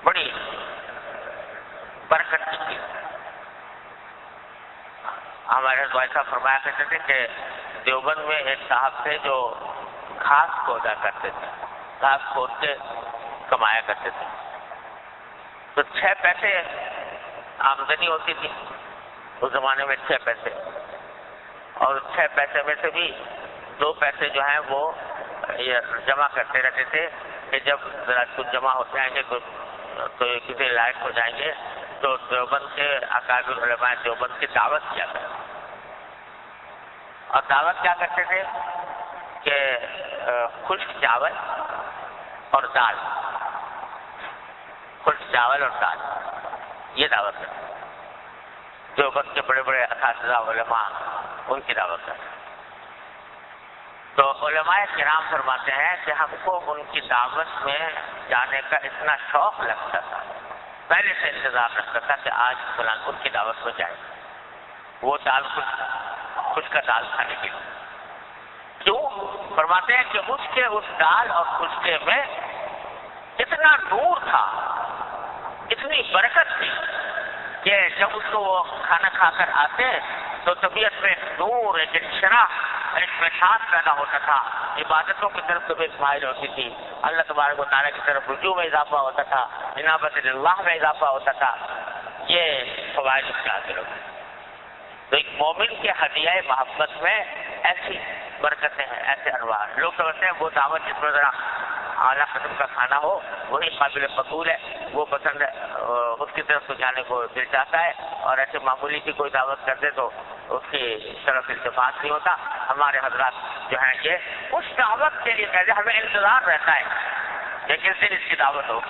بڑی برکت کی چیز۔ ہمارے صاحب فرمایا کرتے تھے کہ دیوبند میں ایک صاحب تھے جو گھاس کھودا کرتے تھے، گھاس کھود کے کمایا کرتے تھے، تو 6 پیسے آمدنی ہوتی تھی اس زمانے میں، 6 پیسے، اور 6 پیسے میں سے بھی 2 پیسے جو ہیں وہ جمع کرتے رہتے تھے کہ جب ذرا کچھ جمع ہو جائیں گے تو کسی لائق ہو جائیں گے، تو دیوبند کے اکابر علماء دیوبند کی دعوت کیا کرتے، اور دعوت کیا کرتے تھے کہ خشک چاول اور دال، خشک چاول اور دال، یہ دعوت ہے دیوبند کے بڑے بڑے اساتذہ علماء ان کی دعوت ہے۔ تو علماء کرام فرماتے ہیں کہ ہم کو ان کی دعوت میں جانے کا اتنا شوق لگتا تھا، پہلے سے انتظار رکھتا تھا کہ آج فلاں ان کی دعوت میں جائے، وہ دال خشک کا دال کھانے کے لیے۔ کیوں؟ فرماتے ہیں کہ اس دال اور خشکے میں اتنا نور تھا، اتنی برکت تھی کہ جب اس کو وہ کھانا کھا کر آتے تو طبیعت میں نور، ایک انشراح، ایک مٹھاس پیدا ہوتا تھا، عبادتوں کی طرف طبیعت مائل ہوتی تھی، اللہ تبارک و تعالیٰ کی طرف رجوع میں اضافہ ہوتا تھا، انابت اللہ میں اضافہ ہوتا تھا، یہ فوائد اس کے حاصل ہوتے۔ تو ایک مومن کے ہدیہ محبت میں ایسی برکتیں ہیں، ایسے انوار۔ لوگ سمجھتے ہیں وہ دعوت جس میں ذرا اعلیٰ قسم کا کھانا ہو وہی قابل قبول ہے، وہ پسند ہے، اس کی طرف تو جانے کو دل چاہتا ہے، اور ایسے معمولی کی کوئی دعوت کر دے تو اس کی طرف التفات نہیں ہوتا۔ ہمارے حضرات جو ہیں یہ اس دعوت کے لیے کہتے ہیں، ہمیں انتظار رہتا ہے کہ کس دن اس کی دعوت ہو،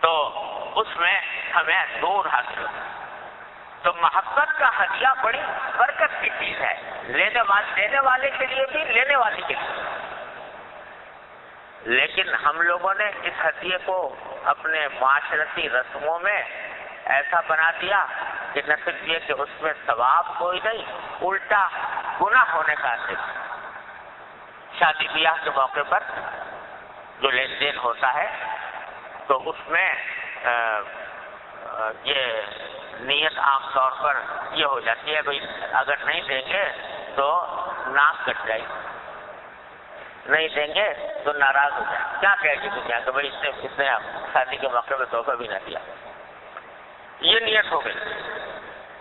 تو اس میں ہمیں نور حاصل ہوتا ہے۔ تو محبت کا ہدیہ بڑی برکت کی چیز ہے، دینے والے کے لیے بھی، لینے والے کے لیے۔ لیکن ہم لوگوں نے اس ہدیے کو اپنے معاشرتی رسموں میں ایسا بنا دیا کہ نہ صرف یہ کہ اس میں ثواب کوئی نہیں، الٹا گناہ ہونے کا اثر۔ شادی بیاہ کے موقع پر جو لین دین ہوتا ہے تو اس میں یہ نیت عام طور پر یہ ہو جاتی ہے، بھائی اگر نہیں دیں گے تو ناک کٹ جائے گی، نہیں دیں گے تو ناراض ہو جائے، کیا کہے گی دنیا کہ بھائی اس نے شادی کے موقع پہ تحفہ بھی نہ دیا۔ یہ نیت ہو گئی،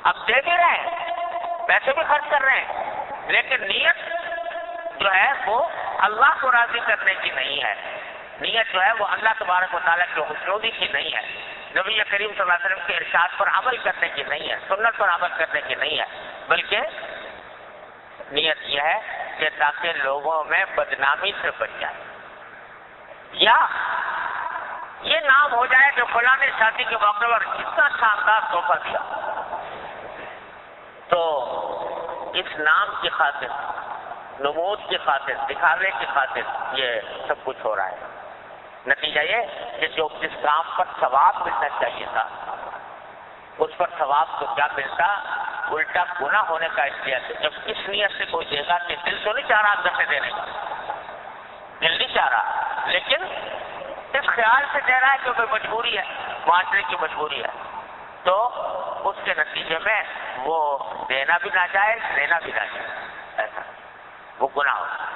اب دے بھی رہے ہیں، پیسے بھی خرچ کر رہے ہیں، لیکن نیت جو ہے وہ اللہ کو راضی کرنے کی نہیں ہے، نیت جو ہے وہ اللہ تبارک و تعالیٰ کی خوشنودی کی نہیں ہے، نبی کریم صلی اللہ علیہ وسلم کے ارشاد پر عمل کرنے کی نہیں ہے، سنت پر عمل کرنے کی نہیں ہے، بلکہ نیت یہ ہے کہ تاکہ لوگوں میں بدنامی سے بچ جائے، یا یہ نام ہو جائے کہ فلاں نے شادی کے موقع پر اتنا شاندار تحفہ دیا، تو اس نام کی خاطر نمود کی خاطر، دکھاوے کی خاطر یہ سب کچھ ہو رہا ہے۔ نتیجہ یہ کہ جس کام پر ثواب ملنا چاہیے تھا اس پر ثواب کو کیا ملتا، الٹا گناہ ہونے کا اختیار ہے۔ جب اس نیت سے کوئی دے گا کہ دل تو نہیں چاہ رہا اندر سے دینے کا، دل نہیں چاہ رہا، لیکن اس خیال سے دے رہا ہے کہ کوئی مجبوری ہے، معاشرے کی مجبوری ہے، تو اس کے نتیجے میں وہ دینا بھی ناجائز، لینا بھی ناجائز، ایسا وہ گناہ ہوتا ہے۔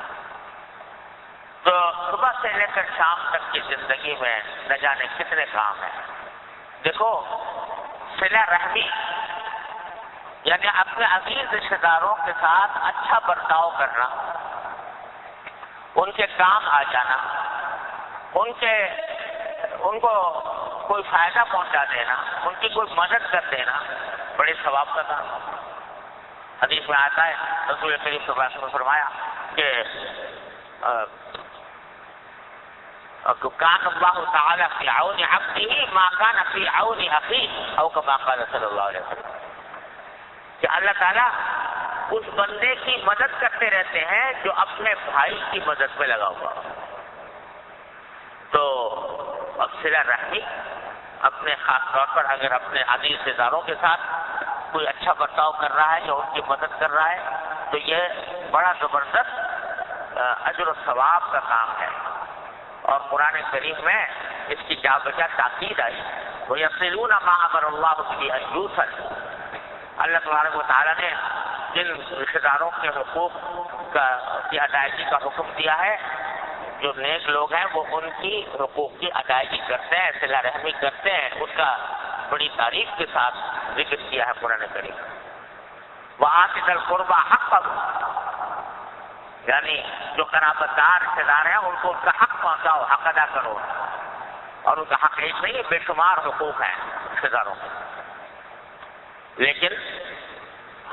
تو صبح سے لے کر شام تک کی زندگی میں نہ جانے کتنے کام ہیں۔ دیکھو، صلہ رحمی یعنی اپنے عزیز رشتہ داروں کے ساتھ اچھا برتاؤ کرنا، ان کے کام آ جانا، ان کو کوئی فائدہ پہنچا دینا، ان کی کوئی مدد کر دینا، بڑے ثواب کا کام۔ حدیث میں آتا ہے، رسول کریم صلی اللہ علیہ وسلم نے فرمایا کہ کان اللہ تعالی فی عون عبدہ ما کان فی عون اخیہ او کما قال صلی اللہ علیہ وسلم، کہ اللہ تعالیٰ اس بندے کی مدد کرتے رہتے ہیں جو اپنے بھائی کی مدد میں لگا ہوا۔ تو اب صلہ رحمی اپنے خاص طور پر اگر اپنے عزیز رشتہ داروں کے ساتھ کوئی اچھا برتاؤ کر رہا ہے یا ان کی مدد کر رہا ہے تو یہ بڑا زبردست اجر و ثواب کا کام ہے۔ اور قرآن کریم میں اس کی جا بجا تاکید آئی، وَيَصِلُونَ مَا أَمَرَ اللَّهُ بِهِ أَن يُوصَلَ، اللہ تبارک و تعالیٰ نے جن رشتہ داروں کے حقوق کی ادائیگی کا حکم دیا ہے، جو نیک لوگ ہیں وہ ان کی حقوق کی ادائیگی کرتے ہیں، صلہ رحمی کرتے ہیں، اس کا بڑی تعریف کے ساتھ ذکر کیا ہے قرآن کریم۔ وَآتِ ذِی الْقُرْبَىٰ حَقَّهُ، یعنی جو قرابت دار رشتہ دار ہیں ان کو ان کا حق پہنچاؤ، حق ادا کرو، اور ان کا حق ایک نہیں، بے شمار حقوق ہیں رشتہ داروں کے۔ لیکن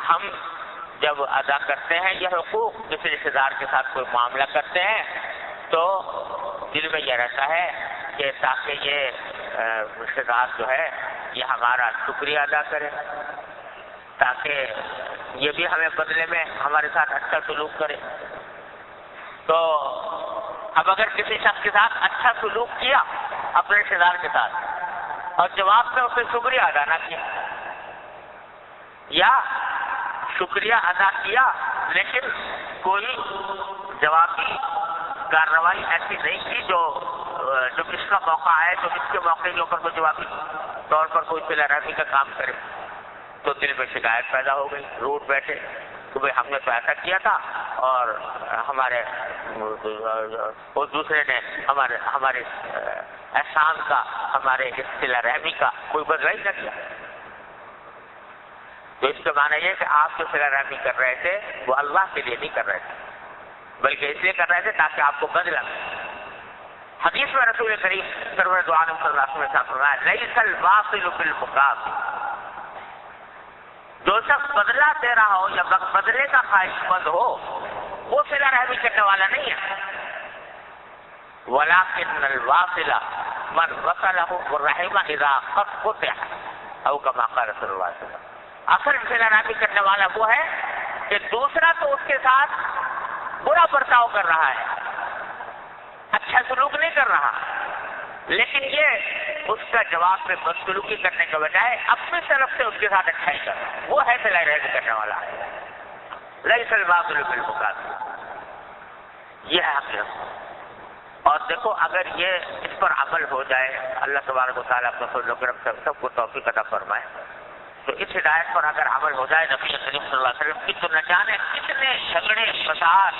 ہم جب ادا کرتے ہیں یہ حقوق، کسی رشتہ دار کے ساتھ کوئی معاملہ کرتے ہیں تو دل میں یہ رہتا ہے کہ تاکہ یہ رشتہ دار جو ہے یہ ہمارا شکریہ ادا کرے، تاکہ یہ بھی ہمیں بدلے میں ہمارے ساتھ اچھا سلوک کرے۔ تو اب اگر کسی شخص کے ساتھ اچھا سلوک کیا اپنے رشتہ دار کے ساتھ اور جواب میں اسے شکریہ ادا نہ کیا، یا شکریہ ادا کیا لیکن کوئی جوابی کارروائی ایسی نہیں کی جو اس کا موقع آئے تو اس کے موقع کے اوپر کوئی جوابی طور پر کوئی صلہ رحمی کا کام کرے، تو دل میں شکایت پیدا ہو گئی، روٹ بیٹھے کہ بھائی ہم نے تو ایسا کیا تھا اور ہمارے اور دوسرے نے ہمارے احسان کا، ہمارے صلہ رحمی کا کوئی بدلہ ہی نہ کیا۔ تو اس کا معنی یہ کہ آپ جو صلہ رحمی کر رہے تھے وہ اللہ کے لیے نہیں کر رہے تھے، بلکہ اس لیے کر رہے تھے تاکہ آپ کو بدلہ ملے۔ حدیث میں رسول کریم سرور دو عالم صلی اللہ علیہ وسلم نے فرمایا لیس الواصل بالمکافئ، جو شخص بدلہ دے رہا ہو یا بدلے کا خواہش مند ہو وہ صلہ رحمی کرنے والا نہیں ہے، ولکن الواصل من وصلہ الرحم اذا قد قطع او کما قال صلی اللہ علیہ وسلم۔ اصل صلہ رحمی کرنے والا وہ ہے کہ دوسرا تو اس کے ساتھ برا برتاؤ کر رہا ہے، اچھا سلوک نہیں کر رہا، لیکن یہ اس کا جواب میں بدسلوکی کرنے کے بجائے اپنی طرف سے اس کے ساتھ اچھائی کر رہا ہے، وہ ہے صلہ رحمی کرنے والا۔ لیس الواصل بالمکافئ، یہ ہے حقیقت۔ اور دیکھو اگر یہ اس پر عمل ہو جائے، اللہ تبارک و تعالیٰ اپنے فضل و کرم سے سب کو توفیق عطا فرمائے، تو اس ہدایت پر اگر عمل ہو جائے نبی کریم صلی اللہ علیہ وسلم کی، تو نہ جانے کتنے جھگڑے فساد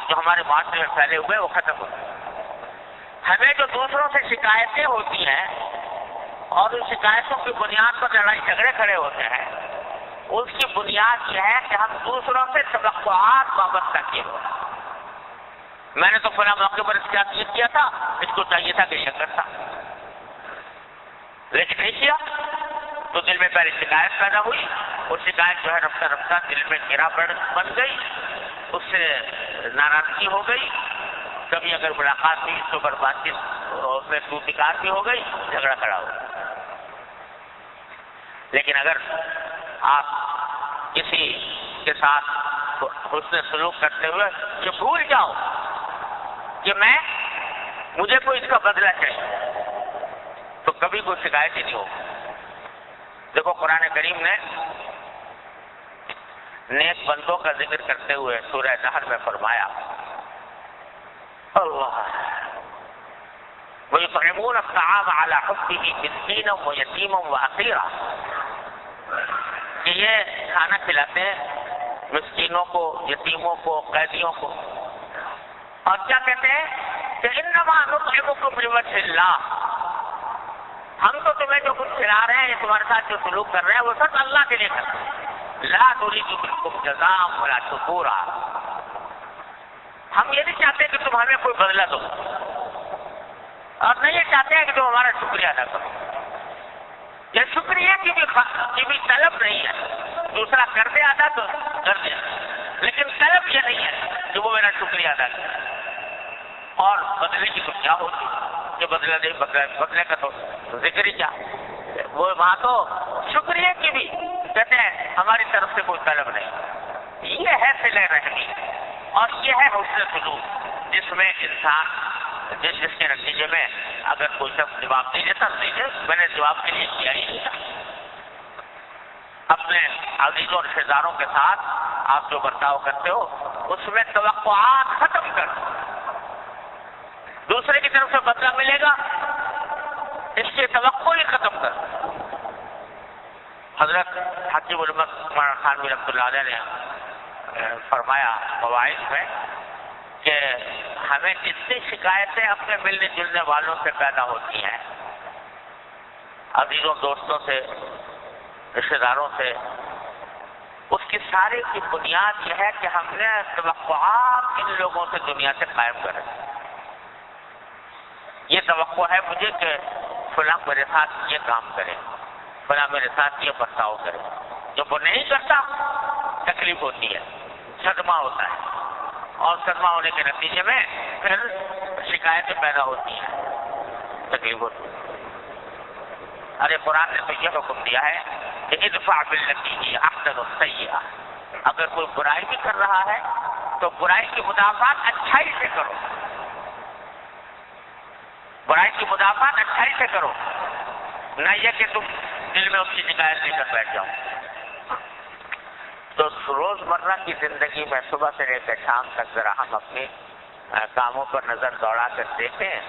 جو ہمارے معاشرے میں پھیلے ہوئے وہ ختم ہو جائے۔ ہمیں جو دوسروں سے شکایتیں ہوتی ہیں اور ان شکایتوں کی بنیاد پر لڑائی جھگڑے کھڑے ہوتے ہیں، اس کی بنیاد یہ ہے کہ ہم دوسروں سے توقعات وابستہ کیے ہوئے۔ میں نے تو فلاں موقع پر اس کا کیا تھا، اس کو چاہیے تھا کہ یہ کرتا، لیکن نہیں کیا، تو دل میں پہلے شکایت پیدا ہوئی، اور شکایت جو ہے رفتہ رفتہ دل میں گرا بن گئی، اس سے ناراضگی ہو گئی، کبھی اگر ملاقات ہوئی تو پر بات چیت اس میں توتکار بھی ہو گئی، جھگڑا کھڑا ہو گیا۔ لیکن اگر آپ کسی کے ساتھ حسن سلوک کرتے ہوئے کہ بھول جاؤ کہ مجھے کوئی اس کا بدلہ چاہیے، تو کبھی کوئی شکایت ہی نہیں ہوگی۔ دیکھو قرآن کریم نے نیک بندوں کا ذکر کرتے ہوئے سورہ نحل میں فرمایا اللہ وَيُطْعِمُونَ الطَّعَامَ عَلَى حُبِّهِ مِسْكِينًا وَيَتِيمًا وَأَسِيرًا، کہ یہ کھانا کھلاتے ہیں مسکینوں کو، یتیموں کو، قیدیوں کو، اور کیا کہتے ہیں کہ إِنَّمَا نُطْعِمُكُمْ لِوَجْهِ اللَّهِ، ہم تو تمہیں جو کچھ کھلا رہے ہیں، تمہارے ساتھ جو سلوک کر رہے ہیں وہ سب اللہ کے لیے کر رہے ہیں، لا نريد منكم جزاء ولا شكورا، ہم یہ نہیں چاہتے کہ تم ہمیں کوئی بدلہ دو، اور نہیں یہ چاہتے ہیں کہ تم ہمارا شکریہ ادا کرو۔ یہ شکریہ کی بھی طلب نہیں ہے، دوسرا کر دے ادا تو کر دے، لیکن طلب یہ نہیں ہے کہ وہ میرا شکریہ ادا کرے۔ اور بدلے کی تو کیا ہوتی کہ بدلہ دے، بدلے کا تو ذکر ہی کیا، وہ وہاں تو شکریہ کی بھی کہتے ہیں ہماری طرف سے کوئی طلب نہیں۔ یہ ہے صلہ رحمی اور یہ ہے حسن سلوک، جس میں انسان جس کے نتیجے میں اگر کوئی شخص جواب نہیں دیتا دیجیے، میں نے جواب کے لیے کیا ہی نہیں تھا۔ اپنے عزیز اور رشتے داروں کے ساتھ آپ جو برتاؤ کرتے ہو اس میں توقعات ختم کر، دوسرے کی طرف سے بدلہ ملے گا اس کی توقع ہی ختم کر۔ حضرت حکیم الامت مولانا خانوی رحمۃ اللہ علیہ نے فرمایا مواعظ میں کہ ہمیں جتنی شکایتیں اپنے ملنے جلنے والوں سے پیدا ہوتی ہیں، عزیزوں دوستوں سے، رشتہ داروں سے، اس کی ساری کی بنیاد یہ ہے کہ ہم نے توقعات ان لوگوں سے دنیا سے قائم کرے۔ یہ توقع ہے مجھے کہ فلاں میرے ساتھ یہ کام کرے، فلاں میرے ساتھ یہ برتاؤ کرے، جب وہ نہیں کرتا تکلیف ہوتی ہے، صدمہ ہوتا ہے، اور صدمہ ہونے کے نتیجے میں پھر شکایتیں پیدا ہوتی ہیں، تکلیف ہوتی ہے۔ ارے قرآن نے تو یہ حکم دیا ہے کہ ادفع باللتی ہی احسن السیئہ، اگر کوئی برائی بھی کر رہا ہے تو برائی کی مدافعت اچھائی سے کرو، برائی کی مدافعت اچھائی سے کرو، نہ یہ کہ تم دل میں اس کی شکایت لے کر بیٹھ جاؤ۔ تو روزمرہ کی زندگی میں صبح سے لے کر شام تک ذرا ہم اپنے کاموں پر نظر دوڑا کر دیکھیں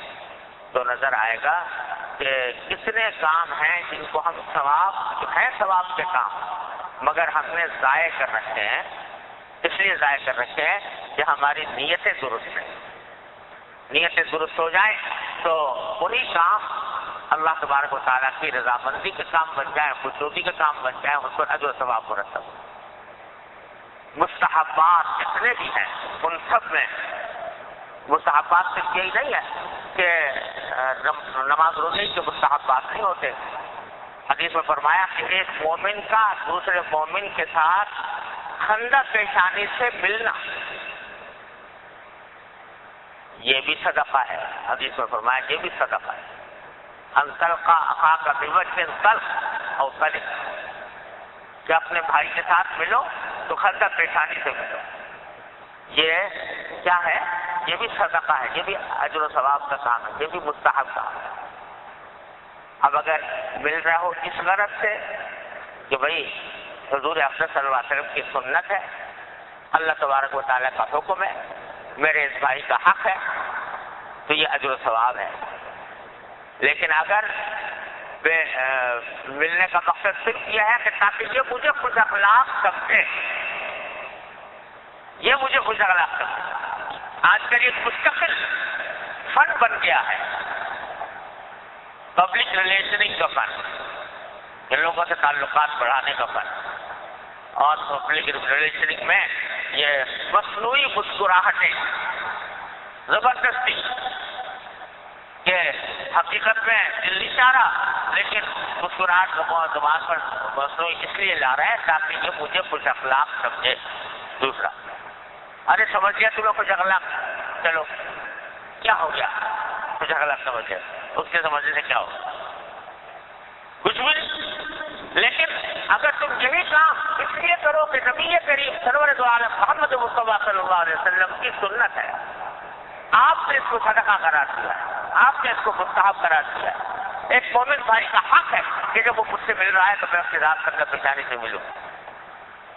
تو نظر آئے گا کہ کتنے کام ہیں جن کو ہم ثواب کے کام مگر ہم نے ضائع کر رکھے ہیں، اس لیے ضائع کر رکھے ہیں کہ ہماری نیتیں درست ہیں۔ نیتیں درست ہو جائیں تو وہی کام اللہ تبارک و تعالیٰ کی رضامندی کے کام بن جائیں، خوشنودی کے کام بن جائیں، ان پر اجر و ثواب مرتب ہو۔ مستحبات جتنے بھی ہیں ان سب میں مستحبات صرف یہی نہیں ہے کہ نماز روزے کے مستحبات نہیں ہوتے۔ حدیث میں فرمایا کہ ایک مومن کا دوسرے مومن کے ساتھ خندق پیشانی سے ملنا یہ بھی صدقہ ہے۔ حدیث میں فرمایا یہ بھی صدقہ ہے۔ ان تلقى اخاك بوجه طلق او طلق، کہ اپنے بھائی کے ساتھ ملو تو خندق پیشانی سے ملو، یہ کیا ہے؟ یہ بھی صدقہ ہے، یہ بھی اجر و ثواب کا کام ہے، یہ بھی مستحب کام ہے۔ اب اگر مل رہے ہو اس غرض سے کہ بھائی حضور اکرم صلی اللہ علیہ وسلم کی سنت ہے، اللہ تبارک و تعالیٰ کا حکم ہے، میرے اس بھائی کا حق ہے، تو یہ اجر و ثواب ہے۔ لیکن اگر ملنے کا مقصد صرف یہ ہے کہ تاکہ یہ مجھے خوش اخلاق سمجھے، یہ مجھے خوش اخلاق سمجھے، آج کل یہ مستقل فن بن گیا ہے، پبلک ریلیشننگ کا فن، ان لوگوں سے تعلقات بڑھانے کا فن، اور پبلک ریلیشننگ میں یہ مصنوعی مسکراہٹیں زبردستی کہ حقیقت میں دل نہیں چاہ رہا لیکن مسکراہٹ زبان پر مصنوعی اس لیے لا رہا ہے تاکہ یہ مجھے خوش اخلاق سمجھے۔ دوسرا، ارے سمجھ گیا تمہیں خوش اخلاق، چلو کیا ہو گیا خوش اخلاق سمجھ گیا، اس کے سمجھنے سے کیا ہوگا؟ کچھ بھی نہیں۔ لیکن اگر تم یہی کام اس لیے کرو کہ نبی کریم سرور دو عالم محمد مصطفیٰ صلی اللہ علیہ وسلم کی سنت ہے. آپ نے اس کو صدقہ قرار دیا ہے, آپ نے اس کو مستحب قرار دیا ہے. ایک مومن بھائی کا حق ہے کہ جب وہ مجھ سے مل رہا ہے تو میں اس کے ذات کرنے پریشانی سے ملوں.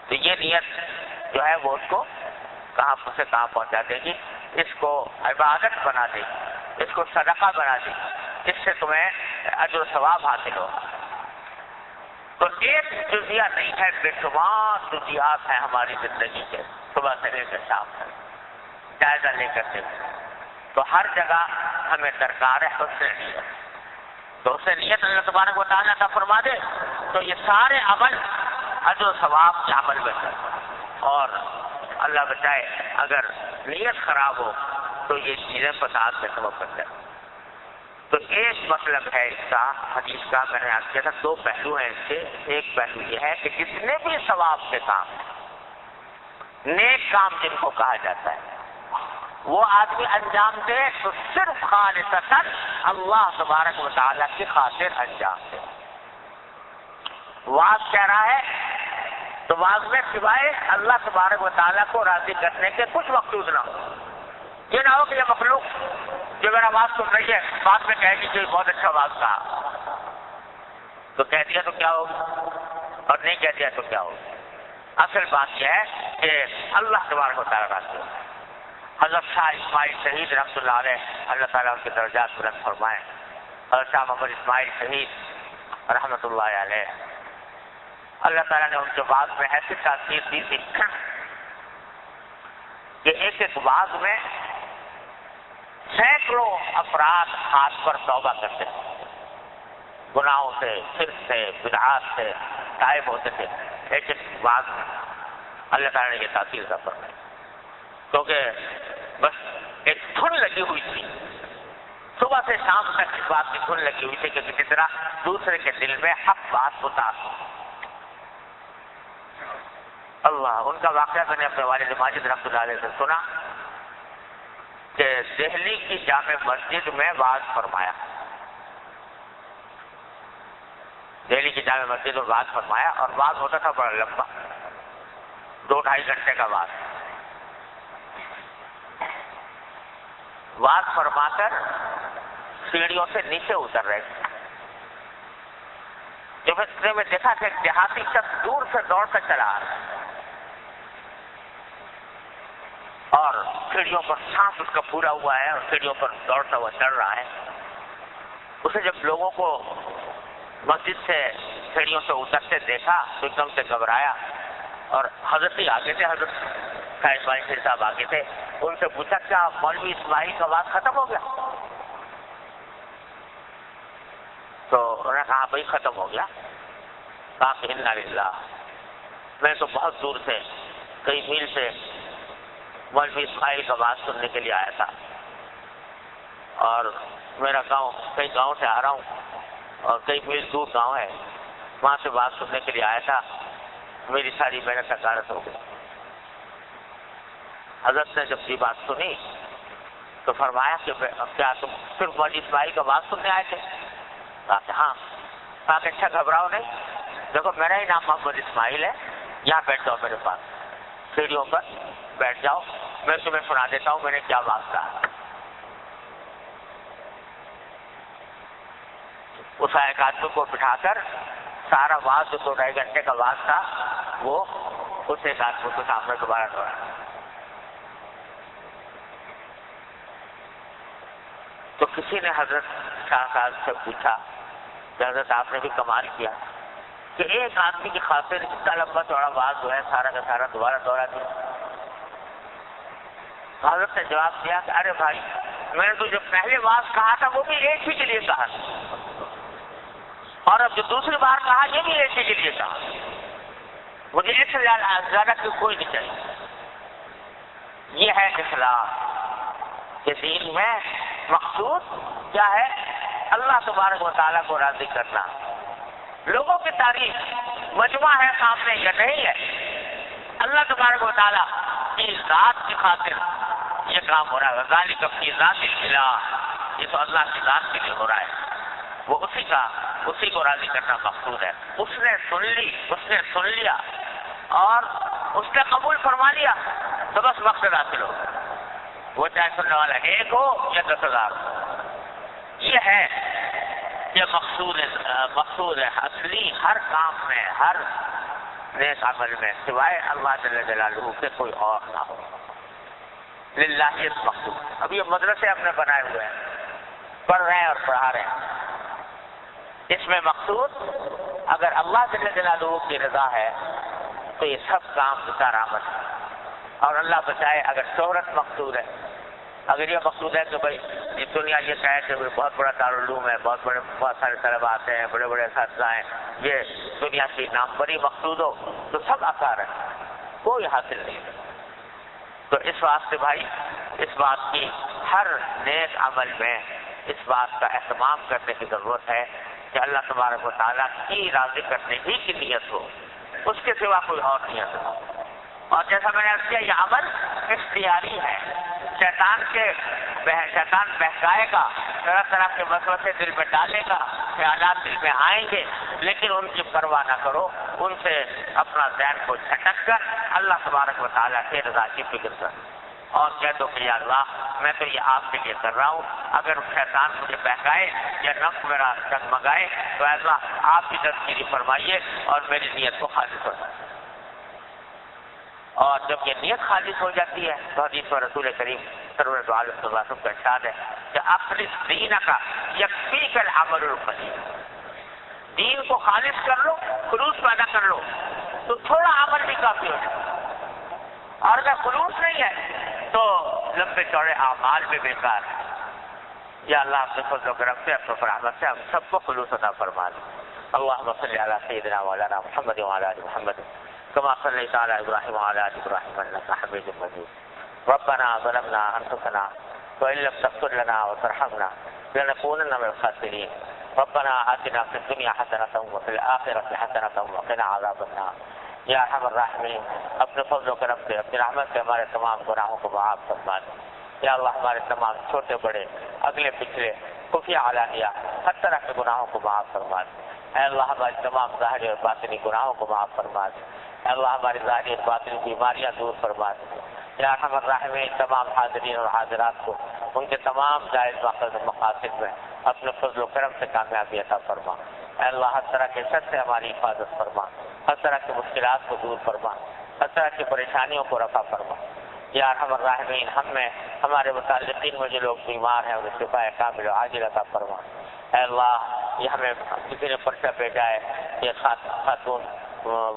تو یہ نیت جو ہے وہ اس کو کہاں سے کہاں پہنچا دے گی, اس کو عبادت بنا دے گی, اس کو صدقہ بنا دے گی, اس سے تمہیں اجر و ثواب حاصل ہوگا. تو ایک جزیہ نہیں ہے, بے شمار جزیات ہیں ہماری زندگی کے, صبح سے لے کر شام تک جائزہ لے کر دیکھیں. تو ہر جگہ ہمیں درکار ہے حسن نیت. تو حسن نیت اللہ تبارک و تعالیٰ کا فرما دے تو یہ سارے عمل اجر و ثواب کے عمل میں کر. اور اللہ بچائے اگر نیت خراب ہو تو یہ چیزیں فساد کا سبب بنتے ہیں. تو ایک مطلب ہے اس کا حدیث کا, میں نے آج کیا تھا, دو پہلو ہیں اس کے. ایک پہلو یہ ہے کہ جتنے بھی ثواب کے کام, نیک کام جن کو کہا جاتا ہے, وہ آدمی انجام دے تو صرف خالصتاً اللہ تبارک و تعالیٰ کی خاطر انجام دے. واز کہہ رہا ہے تو واز میں سوائے اللہ تبارک و تعالیٰ کو راضی کرنے کے کچھ مقصود نہ ہو. یہ نہ ہو کہ یہ مخلوق جو میرا واز سن رہی ہے بعد میں کہے گی کہ بہت اچھا واز کہا, تو کہہ دیا تو کیا ہوگا, اور نہیں کہہ دیا تو کیا ہوگا. اصل بات یہ ہے کہ اللہ تبارک و تعالیٰ راضی ہو. حضرت شاہ اسماعیل شہید رحمۃ اللہ علیہ, اللہ تعالیٰ ان کے درجات بلند فرمائے. حضرت شاہ محمد اسماعیل شہید رحمۃ اللہ علیہ, اللہ تعالیٰ نے ان کے بعد میں ایسی تاثیر دی تھی کہ ایک ایک بعد میں سینکڑوں افراد ہاتھ پر توبہ کرتے تھے, گناہوں سے, شرک سے, بدعات سے تائب ہوتے تھے. ایک ایک بعد میں اللہ تعالیٰ نے یہ تاثیر کا فرمایا, کیونکہ بس ایک دھن لگی ہوئی تھی, صبح سے شام تک اس بات کی دھن لگی ہوئی تھی کہ کسی طرح دوسرے کے دل میں حق بات اتار. اللہ, ان کا واقعہ میں نے اپنے والد ماجد رحمۃ اللہ علیہ سے سنا کہ دہلی کی جامع مسجد میں واز فرمایا. دہلی کی جامع مسجد میں واز فرمایا, اور واز ہوتا تھا بڑا لمبا, 2-2.5 گھنٹے کا واز. واز فرما کر سیڑھیوں سے نیچے اتر رہے تھے. جب اتنے میں دیکھا کہ دیہاتی شخص دور سے دوڑ کر چلا آ رہا ہے, اور سیڑھیوں پر سانس اس کا پورا ہوا ہے, اور سیڑھیوں پر دوڑتا ہوا چڑھ رہا ہے. اسے جب لوگوں کو مسجد سے سیڑھیوں سے اترتے دیکھا تو ایک دم سے گھبرایا, اور حضرت ہی آگے تھے, حضرت شاہ اسماعیل شہید صاحب آگے تھے. ان سے پوچھا کیا مولوی اسماعیل کا بات ختم ہو گیا؟ تو انہوں نے کہا بھائی ختم ہو گیا. کہا کہ انا للہ, میں تو بہت دور سے, کئی میل سے مولوی اسماعیل کا بات سننے کے لیے آیا تھا, اور میرا گاؤں, کئی گاؤں سے آ رہا ہوں, اور کئی میل دور گاؤں ہے, وہاں سے بات سننے کے لیے آیا تھا. میری ساری محنت غارت ہو گئی. حضرت نے جب یہ بات سنی تو فرمایا کہ کیا تم صرف مولوی اسماعیل کا بات سننے آئے تھے؟ کہا کہ ہاں. کہا کہ اچھا گھبراؤ نہیں, دیکھو میرا ہی نام محمد اسماعیل ہے, یہاں بیٹھ جاؤ میرے پاس, سیڑھیوں پر بیٹھ جاؤ, میں تمہیں سنا دیتا ہوں میں نے کیا بات کہا. اس ایک آدمی کو بٹھا کر سارا واز جو 2-2.5 گھنٹے کا واز تھا وہ اس ایک آدمی کے سامنے دوبارہ دوہرایا. تو کسی نے حضرت شاہ صاحب سے پوچھا کہ حضرت آپ نے بھی کمال کیا کہ ایک آدمی کی خاطر اتنا لمبا چوڑا واز جو ہے سارا کا سارا دوبارہ دوہرا دیا. حضرت نے جواب دیا کہ ارے بھائی, میں نے تو جو پہلے واز کہا تھا وہ بھی ایک ہی کے لیے کہا, اور اب جو دوسری بار کہا یہ بھی ایک ہی کے لیے کہا. مجھے اس سے زیادہ کوئی نہیں چاہیے. یہ ہے اخلاص کہ دین میں مقصود کیا ہے, اللہ تبارک و تعالیٰ کو راضی کرنا. لوگوں کی تعریف مجمع ہے سامنے یا نہیں ہے, اللہ تبارک و تعالیٰ کی ذات کی خاطر یہ کام ہو رہا ہے. ذالک فی ذات الالہ, یہ تو اللہ کی ذات کے لیے ہو رہا ہے, وہ اسی کو راضی کرنا مقصود ہے. اس نے سن لی, اس نے سن لیا, اور اس نے قبول فرما لیا تو بس مقصد حاصل ہو، وہ چاہے سننے والا ایک ہو یا 10,000۔ یہ ہے یہ مقصود ہے اصلی ہر کام میں، ہر نیک عمل میں، سوائے اللہ جل جلالہ کے کوئی اور نہ ہو، للہ مقصود۔ اب یہ مدرسے اپنے بنائے ہوئے ہیں، پڑھ رہے ہیں اور پڑھا رہے ہیں، اس میں مقصود اگر اللہ جل جلالہ کی رضا ہے تو یہ سب کام کارآمد ہے، اور اللہ بچائے اگر شہرت مقصود ہے، اگر یہ مقصود ہے کہ بھائی یہ دنیا یہ کہے کہ بہت بڑا دارالعلوم ہے، بہت سارے طلباء آتے ہیں، بڑے بڑے اساتذہ ہیں، یہ دنیا کی ناموری مقصود ہو تو سب آسار ہے، کوئی حاصل نہیں۔ تو اس واسطے بھائی اس بات کی ہر نیک عمل میں اس بات کا اہتمام کرنے کی ضرورت ہے کہ اللہ تبارک و تعالیٰ کی راضی کرنے ہی کی نیت ہو، اس کے سوا کوئی اور نیت ہو۔ اور جیسا میں نے عرض کیا یہ عمل اختیاری ہے، شیطان بہکائے گا، طرح طرح کے وسوسے دل میں ڈالے گا، خیالات دل میں آئیں گے، لیکن ان کی پرواہ نہ کرو، ان سے اپنا ذہن کو جھٹک کر اللہ تبارک و تعالیٰ کی رضا کی فکر کر، اور کہہ دو کہ یا اللہ میں تو یہ آپ کے لیے کر رہا ہوں، اگر شیطان مجھے بہکائے یا نفس میرا ڈگمگائے تو اللہ آپ کی تذکیری فرمائیے اور میری نیت کو خالص ہو جائے۔ اور جب یہ نیت خالص ہو جاتی ہے تو حدیث میں رسول کریم سرور دو عالم صلی اللہ علیہ وسلم کا ارشاد ہے کہ اخلص دینک یکفیک العمل القلیل، دین کو خالص کر لو، خلوص پیدا کر لو تو تھوڑا عمل بھی کافی ہو جائے، اور اگر خلوص نہیں ہے تو لمبے چوڑے اعمال بھی بیکار ہیں۔ یا اللہ اپنے فضل و کرم سے، اپنے رحمت سے ہم سب کو خلوص عطا فرما دے۔ اللہم صلی علی سیدنا مولانا محمد وعلی آل محمد كما صليت على إبراهيم وعلى آل إبراهيم إنك حميد مجيد۔ ربنا ظلمنا أنفسنا وإن لم تغفر لنا وترحمنا لنكونن من الخاسرين۔ ربنا آتنا في الدنيا حسنة وفي الآخرة حسنة وقنا عذاب النار۔ یا ارحم الراحمین اپنے فضل و کرم سے، اپنی رحمت سے ہمارے تمام گناہوں کو معاف فرما دے۔ یا اللہ ہمارے تمام چھوٹے بڑے، اگلے پچھلے، خفیہ علانیہ ہر طرح کے گناہوں کو معاف فرما دے۔ اے اللہ ہماری تمام ظاہری اور باطنی گناہوں کو معاف فرما دے۔ اے اللہ ہماری ظاہری اور باطنی بیماریاں دور فرما دے۔ یا ارحم الراحمین تمام حاضرین اور حاضرات کو ان کے تمام جائز مقاصد میں اپنے فضل و کرم سے کامیابی عطا فرما۔ اے اللہ ہر طرح کے شر سے ہماری حفاظت فرما، ہر طرح کی مشکلات کو دور فرما، ہر طرح کی پریشانیوں کو رفع فرما۔ یا ارحم الراحمین ہم میں ہمارے متعلقین میں جو لوگ بیمار ہیں انہیں شفا کامل و عاجل عطا فرما۔ اے اللہ یہ ہمیں کسی نے پرچہ بھیجا ہے یہ خاتون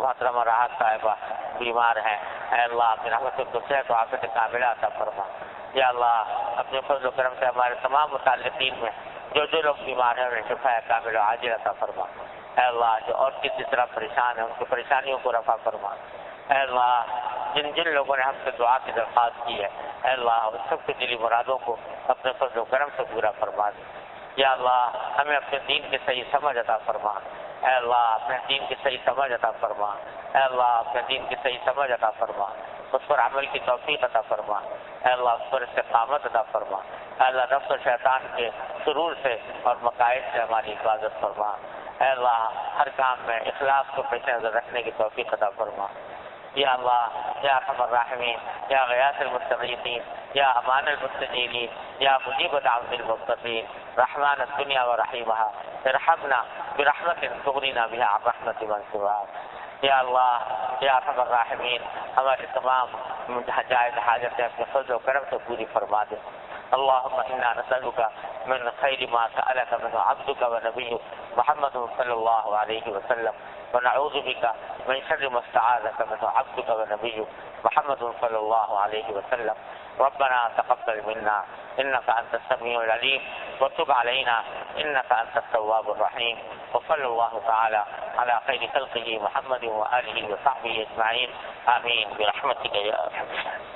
محترمہ راحت صاحبہ بیمار ہیں، اے اللہ اپنی رحمت کو صحت و عافیت کاملہ عطا فرما۔ یا اللہ اپنے فضل و کرم سے ہمارے تمام متعلقین میں جو لوگ بیمار ہیں انہیں شفا کامل و عاجل عطا فرما۔ اے اللہ جو اور کسی طرح پریشان ہیں ان کی پریشانیوں کو رفع فرما۔ اے اللہ جن لوگوں نے ہم سے دعا کی درخواست کی ہے اے اللہ ان سب کی دلی مرادوں کو اپنے فضل و کرم سے پورا فرما دے۔ یا اللہ ہمیں اپنے دین کی صحیح سمجھ عطا فرما۔ اے اللہ اپنے دین کی صحیح سمجھ عطا فرما۔ اے اللہ اپنے دین کی صحیح سمجھ عطا فرما، اس پر عمل کی توفیق عطا فرما۔ اے اللہ اس پر استقامت عطا فرما۔ اے اللہ نفس و شیطان کے شرور سے اور مقاصد سے ہماری حفاظت فرما۔ اے اللہ ہر کام میں اخلاص کو پیش نظر رکھنے کی توفیق عطا فرما۔ یا اللہ یا ارحم الراحمین یا غیاث المستغیثین یا امان المستجیبین یا مجیب دعوت المضطرین رحمان الدنیا و رحیمہا ارحمنا برحمت تغنینا بها عن رحمت من سواک۔ یا اللہ یا ارحم الراحمین ہمارے تمام جائز حاجتیں اپنے فضل و کرم سے پوری فرما دے۔ اللهم انا نسألك من خير ما سألك منه عبدك ونبيك محمد صلى الله عليه وسلم، ونعوذ بك من شر ما استعاذك منه عبدك ونبيك محمد صلى الله عليه وسلم۔ ربنا تقبل منا انك انت السميع العليم وتب علينا انك انت التواب الرحيم، وصلى الله تعالى على خير خلقه محمد وآله وصحبه اجمعين، آمين برحمتك يا ارحم۔